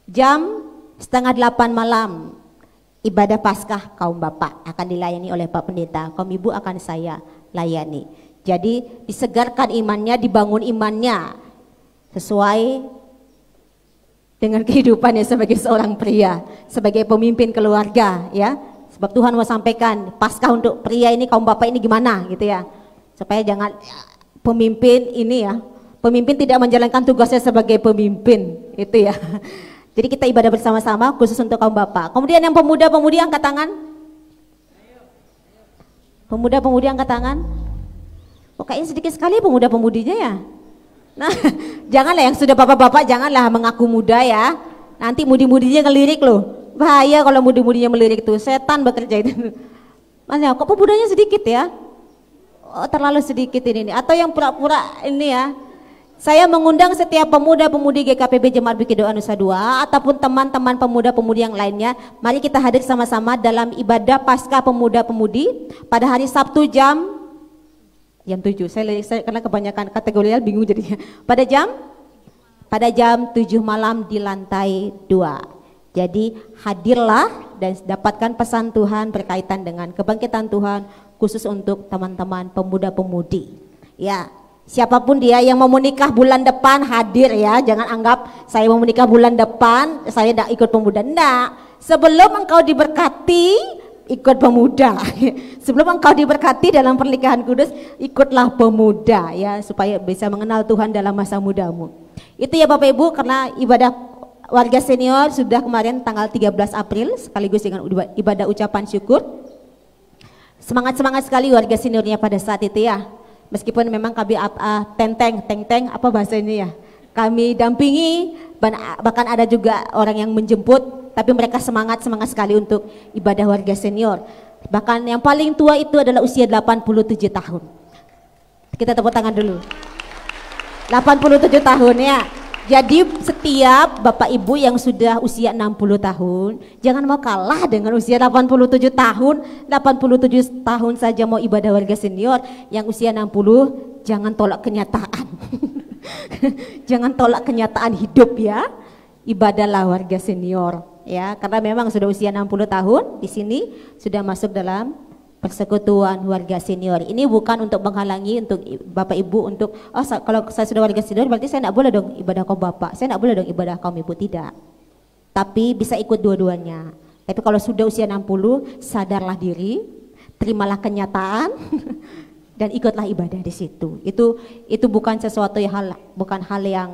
jam 7:30 malam. Ibadah Paskah kaum bapak akan dilayani oleh Pak Pendeta, kaum ibu akan saya layani. Jadi disegarkan imannya, dibangun imannya sesuai dengan kehidupannya sebagai seorang pria, sebagai pemimpin keluarga ya. Sebab Tuhan mau sampaikan Paskah untuk pria ini, kaum bapak ini gimana gitu ya. Supaya jangan pemimpin ini ya, pemimpin tidak menjalankan tugasnya sebagai pemimpin itu ya. Jadi kita ibadah bersama-sama khusus untuk kaum bapak. Kemudian yang pemuda-pemudi angkat tangan. Pemuda-pemudi angkat tangan. Oh, kayaknya sedikit sekali pemuda-pemudinya ya. Nah, janganlah yang sudah bapak-bapak janganlah mengaku muda ya. Nanti mudi-mudinya ngelirik loh. Bahaya kalau mudi-mudinya melirik tuh, setan bekerja itu. Mana kok pemudanya sedikit ya? Oh, terlalu sedikit ini. Atau yang pura-pura ini ya. Saya mengundang setiap pemuda-pemudi GKPB Jemaat Bukit Doa Nusa Dua ataupun teman-teman pemuda-pemudi yang lainnya, mari kita hadir sama-sama dalam ibadah Paskah Pemuda-Pemudi pada hari Sabtu jam 7. Saya karena kebanyakan kategorial bingung jadinya. Pada jam 7 malam di lantai 2. Jadi hadirlah dan dapatkan pesan Tuhan berkaitan dengan kebangkitan Tuhan khusus untuk teman-teman pemuda-pemudi. Ya. Siapapun dia yang mau menikah bulan depan hadir ya, jangan anggap saya mau menikah bulan depan saya tidak ikut pemuda. Enggak, sebelum engkau diberkati ikut pemuda. Sebelum engkau diberkati dalam pernikahan kudus ikutlah pemuda ya, supaya bisa mengenal Tuhan dalam masa mudamu. Itu ya Bapak Ibu, karena ibadah warga senior sudah kemarin tanggal 13 April sekaligus dengan ibadah ucapan syukur. Semangat-semangat sekali warga seniornya pada saat itu ya. Meskipun memang kami teng-teng apa bahasa ini ya, kami dampingi, bahkan ada juga orang yang menjemput, tapi mereka semangat sekali untuk ibadah warga senior. Bahkan yang paling tua itu adalah usia 87 tahun. Kita tepuk tangan dulu. 87 tahun ya. Jadi setiap Bapak Ibu yang sudah usia 60 tahun, jangan mau kalah dengan usia 87 tahun. 87 tahun saja mau ibadah warga senior. Yang usia 60 jangan tolak kenyataan. Jangan tolak kenyataan hidup ya. Ibadahlah warga senior ya, karena memang sudah usia 60 tahun di sini sudah masuk dalam persekutuan warga senior. Ini bukan untuk menghalangi untuk Bapak Ibu untuk kalau saya sudah warga senior berarti saya tidak boleh dong ibadah kaum bapak, saya tidak boleh dong ibadah kaum ibu, tidak. Tapi bisa ikut dua-duanya. Tapi kalau sudah usia 60, sadarlah diri, terimalah kenyataan dan ikutlah ibadah di situ. Itu bukan sesuatu yang bukan hal yang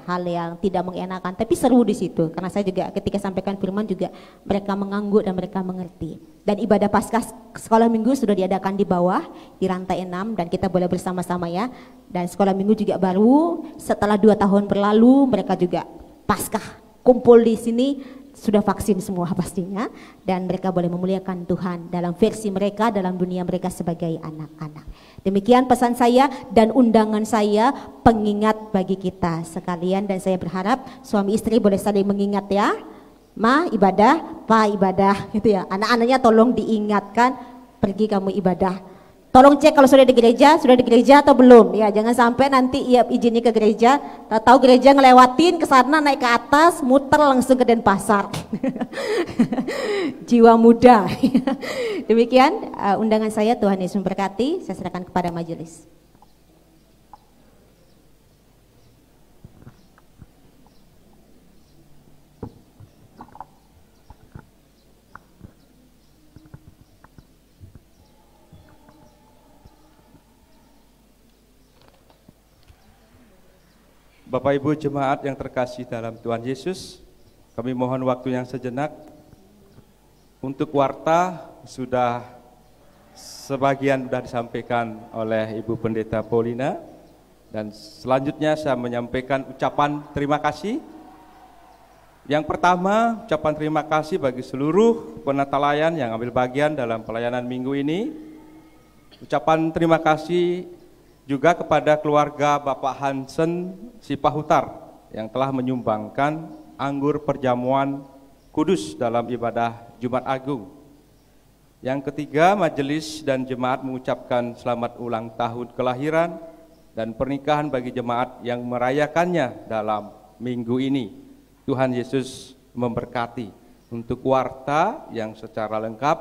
hal yang tidak mengenakan, tapi seru di situ. Karena saya juga ketika sampaikan firman juga mereka mengangguk dan mereka mengerti. Dan ibadah Paskah sekolah minggu sudah diadakan di bawah di rantai 6 dan kita boleh bersama-sama ya. Dan sekolah minggu juga baru setelah 2 tahun berlalu mereka juga Paskah kumpul di sini. Sudah vaksin semua pastinya, dan mereka boleh memuliakan Tuhan dalam versi mereka, dalam dunia mereka sebagai anak-anak. Demikian pesan saya dan undangan saya, pengingat bagi kita sekalian, dan saya berharap suami istri boleh saling mengingat ya. Ma ibadah, pa ibadah gitu ya. Anak-anaknya tolong diingatkan, pergi kamu ibadah. Tolong cek kalau sudah di gereja atau belum ya, jangan sampai nanti izinnya ke gereja, tahu gereja ngelewatin ke sana naik ke atas, muter langsung ke Denpasar. Jiwa muda. Demikian undangan saya, Tuhan Yesus memberkati, saya serahkan kepada majelis. Bapak Ibu jemaat yang terkasih dalam Tuhan Yesus, kami mohon waktu yang sejenak. Untuk warta sebagian sudah disampaikan oleh Ibu Pendeta Paulina, dan selanjutnya saya menyampaikan ucapan terima kasih. Yang pertama, ucapan terima kasih bagi seluruh penata-layan yang ambil bagian dalam pelayanan minggu ini. Ucapan terima kasih juga kepada keluarga Bapak Hansen Sipahutar yang telah menyumbangkan anggur perjamuan kudus dalam ibadah Jumat Agung. Yang ketiga, majelis dan jemaat mengucapkan selamat ulang tahun kelahiran dan pernikahan bagi jemaat yang merayakannya dalam minggu ini. Tuhan Yesus memberkati. Untuk warta yang secara lengkap,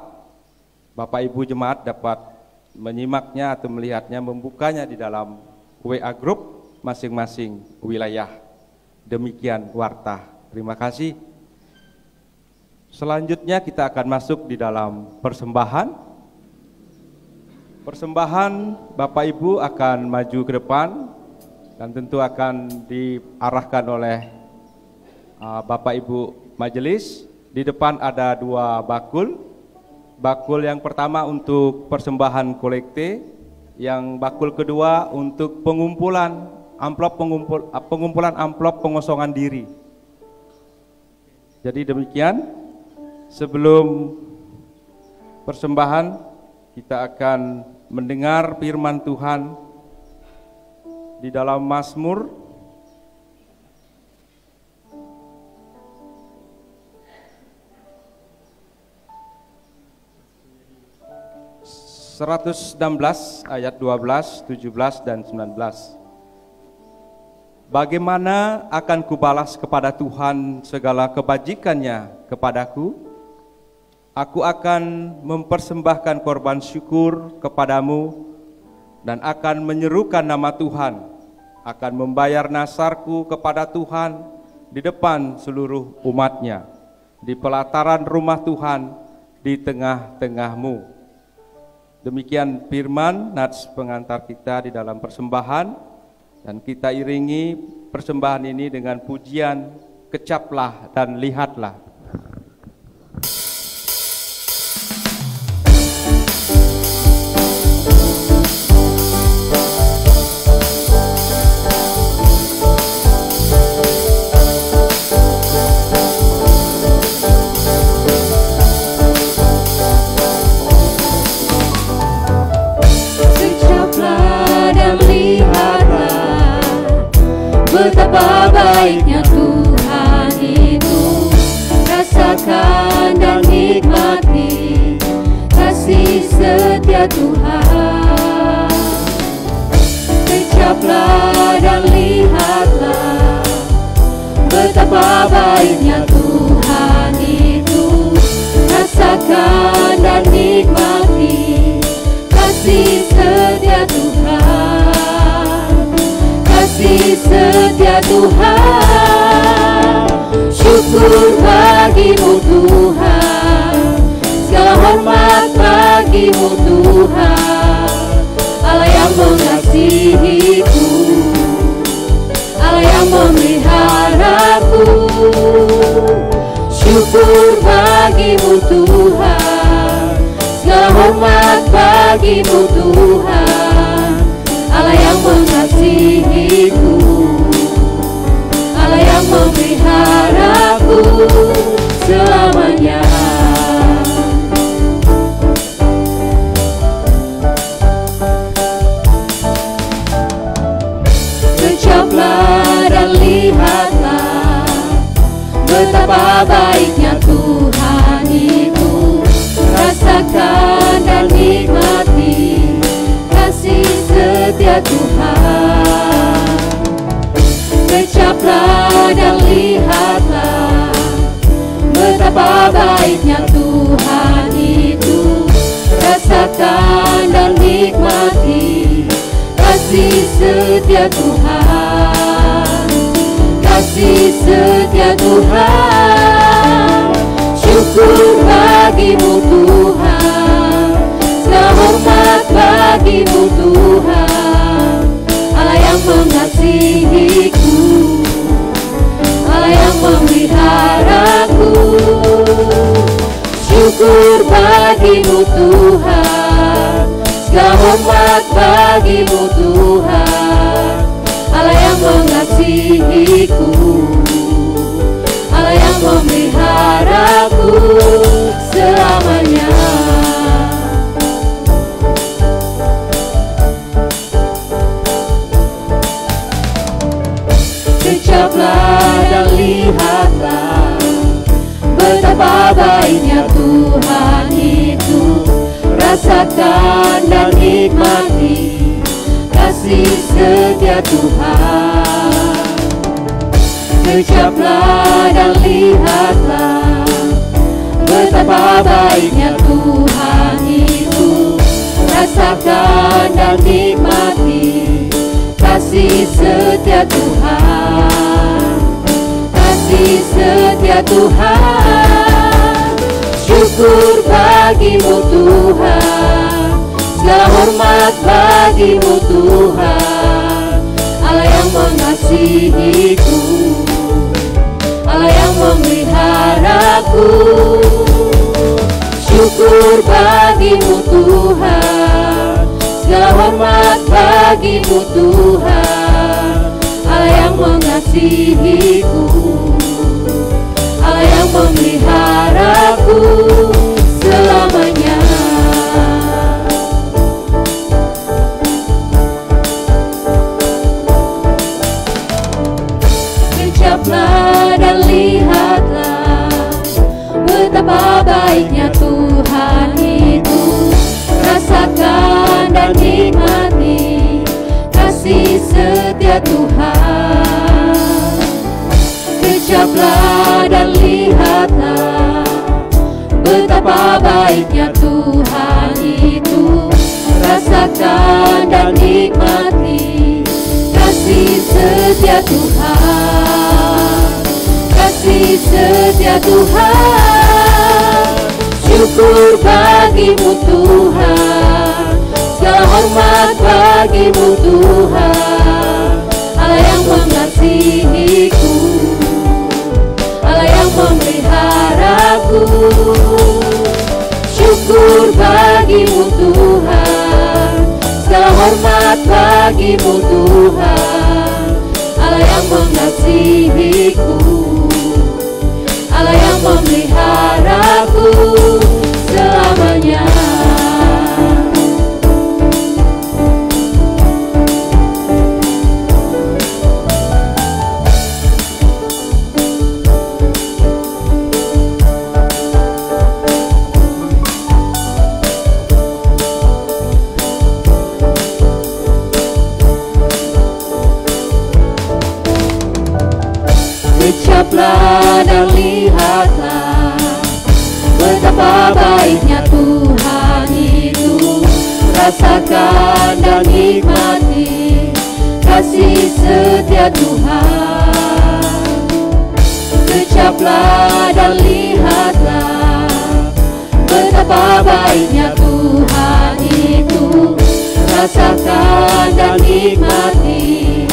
Bapak Ibu jemaat dapat menyimaknya atau melihatnya, membukanya di dalam WA group masing-masing wilayah. Demikian warta. Terima kasih. Selanjutnya kita akan masuk di dalam persembahan. Persembahan Bapak Ibu akan maju ke depan dan tentu akan diarahkan oleh Bapak Ibu majelis, di depan ada 2 bakul. Bakul yang pertama untuk persembahan kolekte, yang bakul kedua untuk pengumpulan amplop pengosongan diri. Jadi demikian, sebelum persembahan kita akan mendengar firman Tuhan di dalam Mazmur 116 ayat 12, 17 dan 19. Bagaimana akan kubalas kepada Tuhan segala kebajikannya kepadaku? Aku akan mempersembahkan korban syukur kepadamu dan akan menyerukan nama Tuhan, akan membayar nasarku kepada Tuhan di depan seluruh umatnya, di pelataran rumah Tuhan di tengah-tengahmu. Demikian firman nats pengantar kita di dalam persembahan, dan kita iringi persembahan ini dengan pujian Kecaplah dan Lihatlah. Betapa baiknya Tuhan itu, rasakan dan nikmati kasih setia Tuhan. Kecaplah dan lihatlah betapa baiknya Tuhan itu, rasakan dan nikmati kasih setia Tuhan. Kasih setia Tuhan, syukur bagimu Tuhan, segala hormat bagimu Tuhan, Allah yang mengasihiku, Allah yang memeliharaku. Syukur bagimu Tuhan, segala hormat bagimu Tuhan, Allah yang mengasihiku, Allah yang memeliharaku selamanya. Kecaplah dan lihatlah betapa baiknya Tuhan itu, rasakan dan nikmati kasih setia Tuhan. Kecaplah dan lihatlah betapa baiknya Tuhan itu, rasakan dan nikmati kasih setia Tuhan. Kasih setia Tuhan, syukur bagimu Tuhan, segala hormat bagimu Tuhan, Allah yang mengasihiku, Allah yang memeliharaku. Syukur bagimu Tuhan, segala hormat bagimu Tuhan, Allah yang mengasihiku, Allah yang memeliharaku selamanya. Kecaplah dan lihatlah betapa baiknya Tuhan itu, rasakan dan nikmati kasih setia Tuhan. Kecaplah dan lihatlah betapa baiknya Tuhan itu, rasakan dan nikmati kasih setia Tuhan. Kasih setia Tuhan, syukur bagimu Tuhan, segala hormat bagimu Tuhan, Allah yang mengasihiku, Allah memeliharaku. Syukur bagimu Tuhan, segala hormat bagimu Tuhan, Allah yang mengasihiku, Allah yang memeliharaku selamanya. Ucaplah dan lihatlah betapa baiknya Tuhan itu. Rasakan dan nikmati kasih setia Tuhan. Ucaplah dan lihatlah betapa baiknya Tuhan itu. Rasakan dan nikmati kasih setia Tuhan, kasih setia Tuhan. Syukur bagimu Tuhan, segala hormat bagimu Tuhan, Allah yang mengasihiku, Allah yang memeliharaku. Syukur bagimu Tuhan, segala hormat bagimu Tuhan, Allah yang mengasihiku, Allah yang memeliharaku selamanya. Ucaplah dan lihatlah betapa baiknya Tuhan itu. Rasakan dan nikmati kasih setia Tuhan. Ucaplah dan lihatlah betapa baiknya Tuhan itu. Rasakan dan nikmati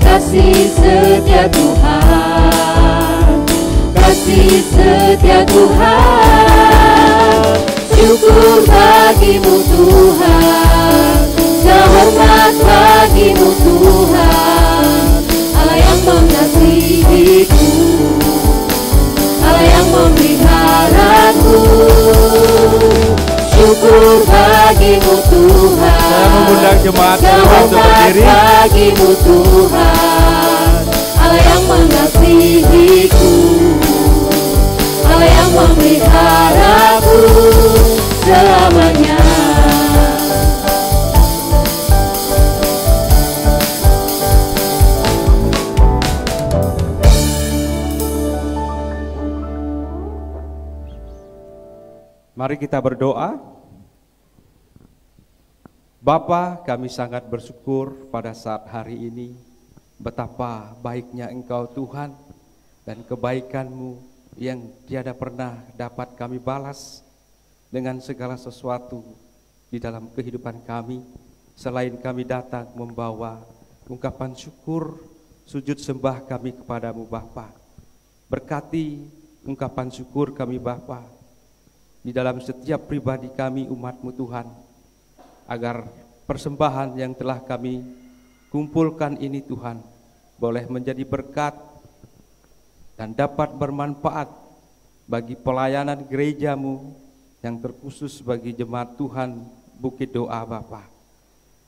kasih setia Tuhan, kasih setia Tuhan. Syukur bagimu Tuhan, segala hormat bagimu Tuhan, Allah yang mengasihiku, Allah yang memeliharaku. Syukur bagimu Tuhan, Saya mengundang jemaat segala untuk hormat berdiri. bagimu Tuhan, Allah yang mengasihiku, Allah yang memeliharaku selamanya. Mari kita berdoa. Bapa, kami sangat bersyukur pada saat hari ini betapa baiknya Engkau Tuhan, dan kebaikan-Mu yang tiada pernah dapat kami balas dengan segala sesuatu di dalam kehidupan kami, selain kami datang membawa ungkapan syukur, sujud sembah kami kepadamu Bapa. Berkati ungkapan syukur kami Bapa di dalam setiap pribadi kami umat-Mu Tuhan, agar persembahan yang telah kami kumpulkan ini Tuhan boleh menjadi berkat dan dapat bermanfaat bagi pelayanan gereja-Mu yang terkhusus bagi jemaat Tuhan Bukit Doa Bapa.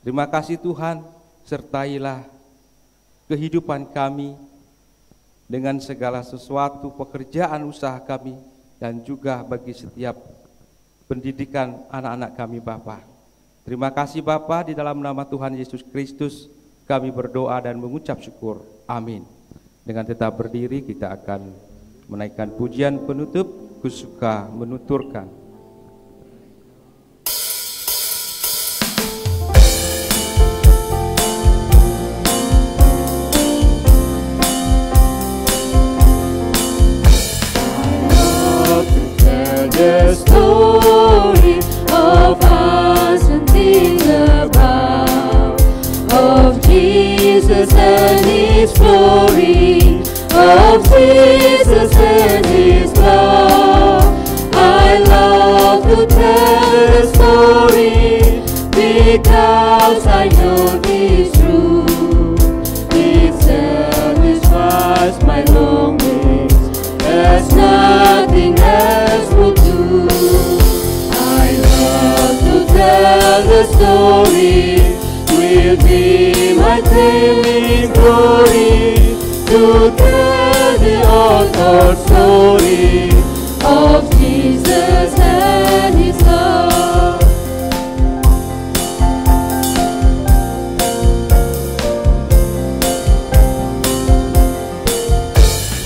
Terima kasih Tuhan, sertailah kehidupan kami dengan segala sesuatu pekerjaan usaha kami, dan juga bagi setiap pendidikan anak-anak kami Bapa. Terima kasih Bapa, di dalam nama Tuhan Yesus Kristus kami berdoa dan mengucap syukur. Amin. Dengan tetap berdiri kita akan menaikkan pujian penutup, Kusuka menuturkan. The story of us and things above, of Jesus and His glory, of Jesus and because I know this truth. It satisfies my longings as nothing else will do. I love to tell the story, will be my claiming glory, to tell the author story of Jesus and His love.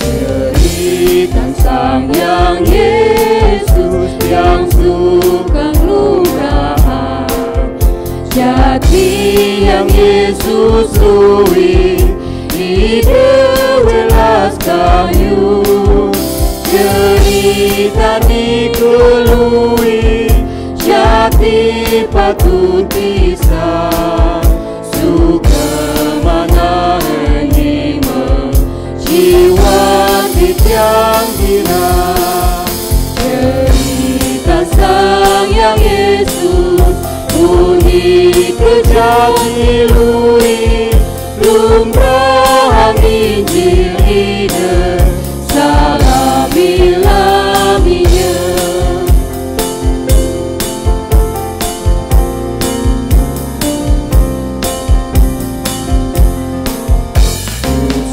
Cerita Sang Yang Yesus yang suka kelurahan, jati yang Yesus lui di welas kayu. Cerita dikelui, jati patut bisa, suka mana ini jiwa yang hina. Cerita Sang Yang Yesus bunyi kejati lui, lumrah Injil ide salami-laminya.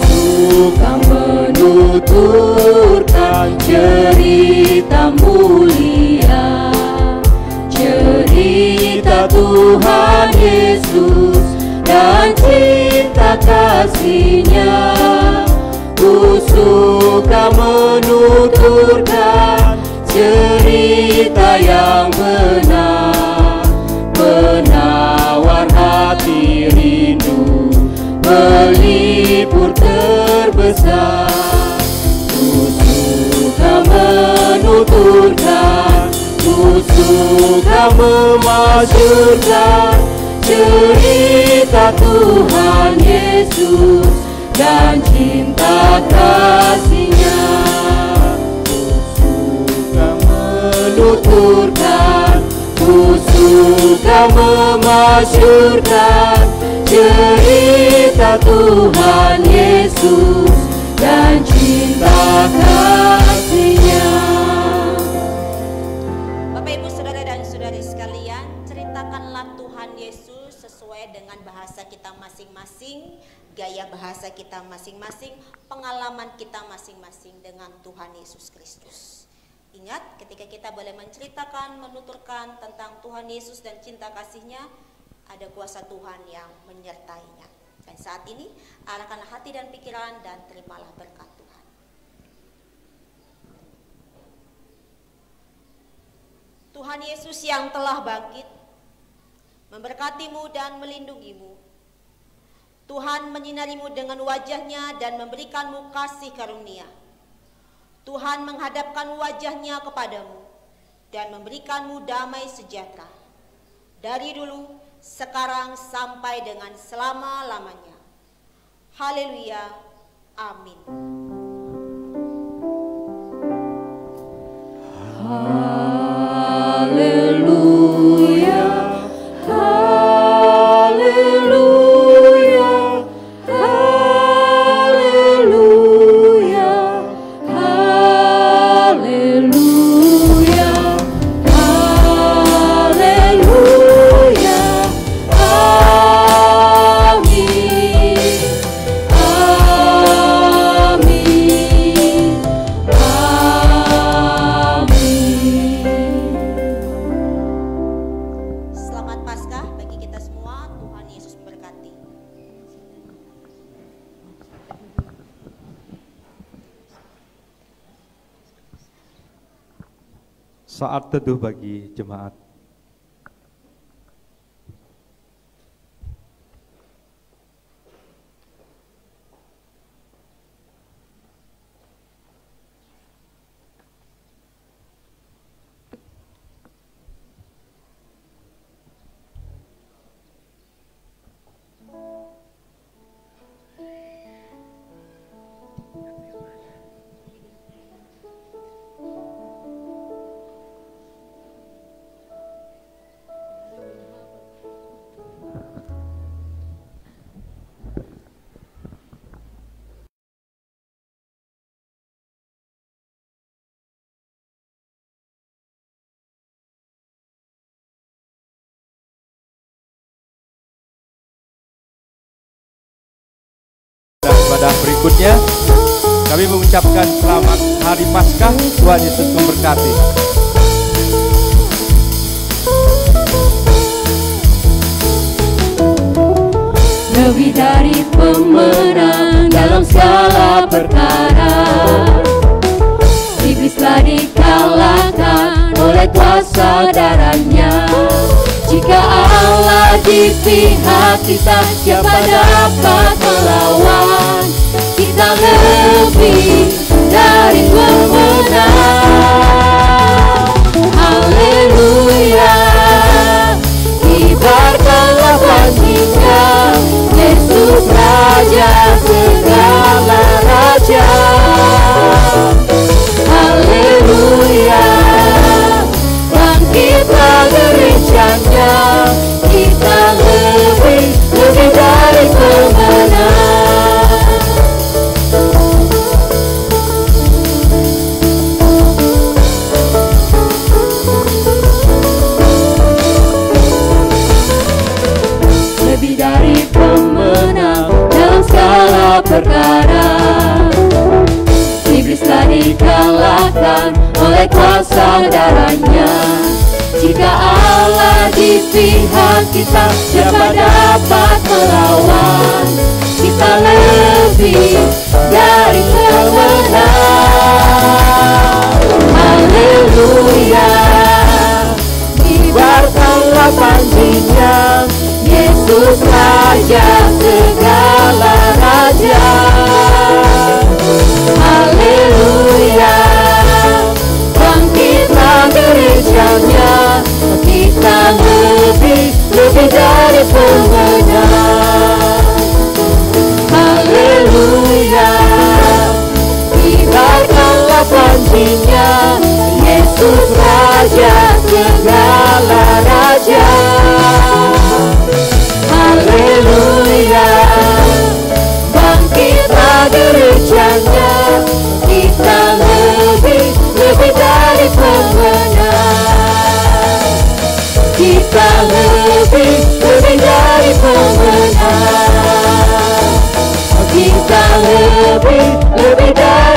Suka menuturkan cerita mulia, cerita Tuhan Yesus dan cinta kasih-Nya. Ku suka menuturkan cerita yang benar, penawar hati rindu, melipur terbesar. Ku suka menuturkan, ku suka memasyurkan cerita Tuhan Yesus dan cinta kasih-Nya. Ku suka menuturkan, ku suka memasyurkan cerita Tuhan Yesus dan cinta kasih-Nya. Bapak, Ibu, Saudara dan Saudari sekalian, ceritakanlah Tuhan Yesus sesuai dengan bahasa kita masing-masing, gaya bahasa kita masing-masing, pengalaman kita masing-masing dengan Tuhan Yesus Kristus. Ingat, ketika kita boleh menceritakan, menuturkan tentang Tuhan Yesus dan cinta kasih-Nya, ada kuasa Tuhan yang menyertainya. Dan saat ini, arahkanlah hati dan pikiran dan terimalah berkat Tuhan. Tuhan Yesus yang telah bangkit, memberkatimu dan melindungimu. Tuhan menyinarimu dengan wajah-Nya dan memberikanmu kasih karunia. Tuhan menghadapkan wajah-Nya kepadamu dan memberikanmu damai sejahtera. Dari dulu, sekarang sampai dengan selama-lamanya. Haleluya. Amin. Haleluya. Haleluya. Haleluya. Haleluya. Haleluya. Amin. Amin. Selamat Paskah bagi kita semua. Tuhan Yesus memberkati. Saat teduh bagi jemaat. Berikutnya kami mengucapkan selamat Hari Paskah. Tuhan Yesus memberkati. Lebih dari pemenang dalam segala perkara, iblis telah dikalahkan oleh kuasa darahnya. Jika Allah di pihak kita, siapa dapat melawan? Kita lebih dari pemenang. Haleluya, kibarkanlah panjinya, Yesus Raja segala raja. Haleluya, bangkitlah gerejanya, kita lebih dari pemenang. Lebih dari pemenang dalam segala perkara, iblis telah dikalahkan oleh kuasa darahnya. Jika Allah di pihak kita, siapa dapat melawan? Kita lebih dari pemenang. Haleluya, kibarkanlah panjinya, Yesus Raja segala raja. Haleluya, bangkitlah gerejanya, kita lebih dari pemenang. Haleluya, kibarkanlah panjinya, Yesus Raja segala raja. Haleluya, bangkitlah gerejanya, kita lebih dari pemenang. Kita lebih dari pemenang. Kita lebih dari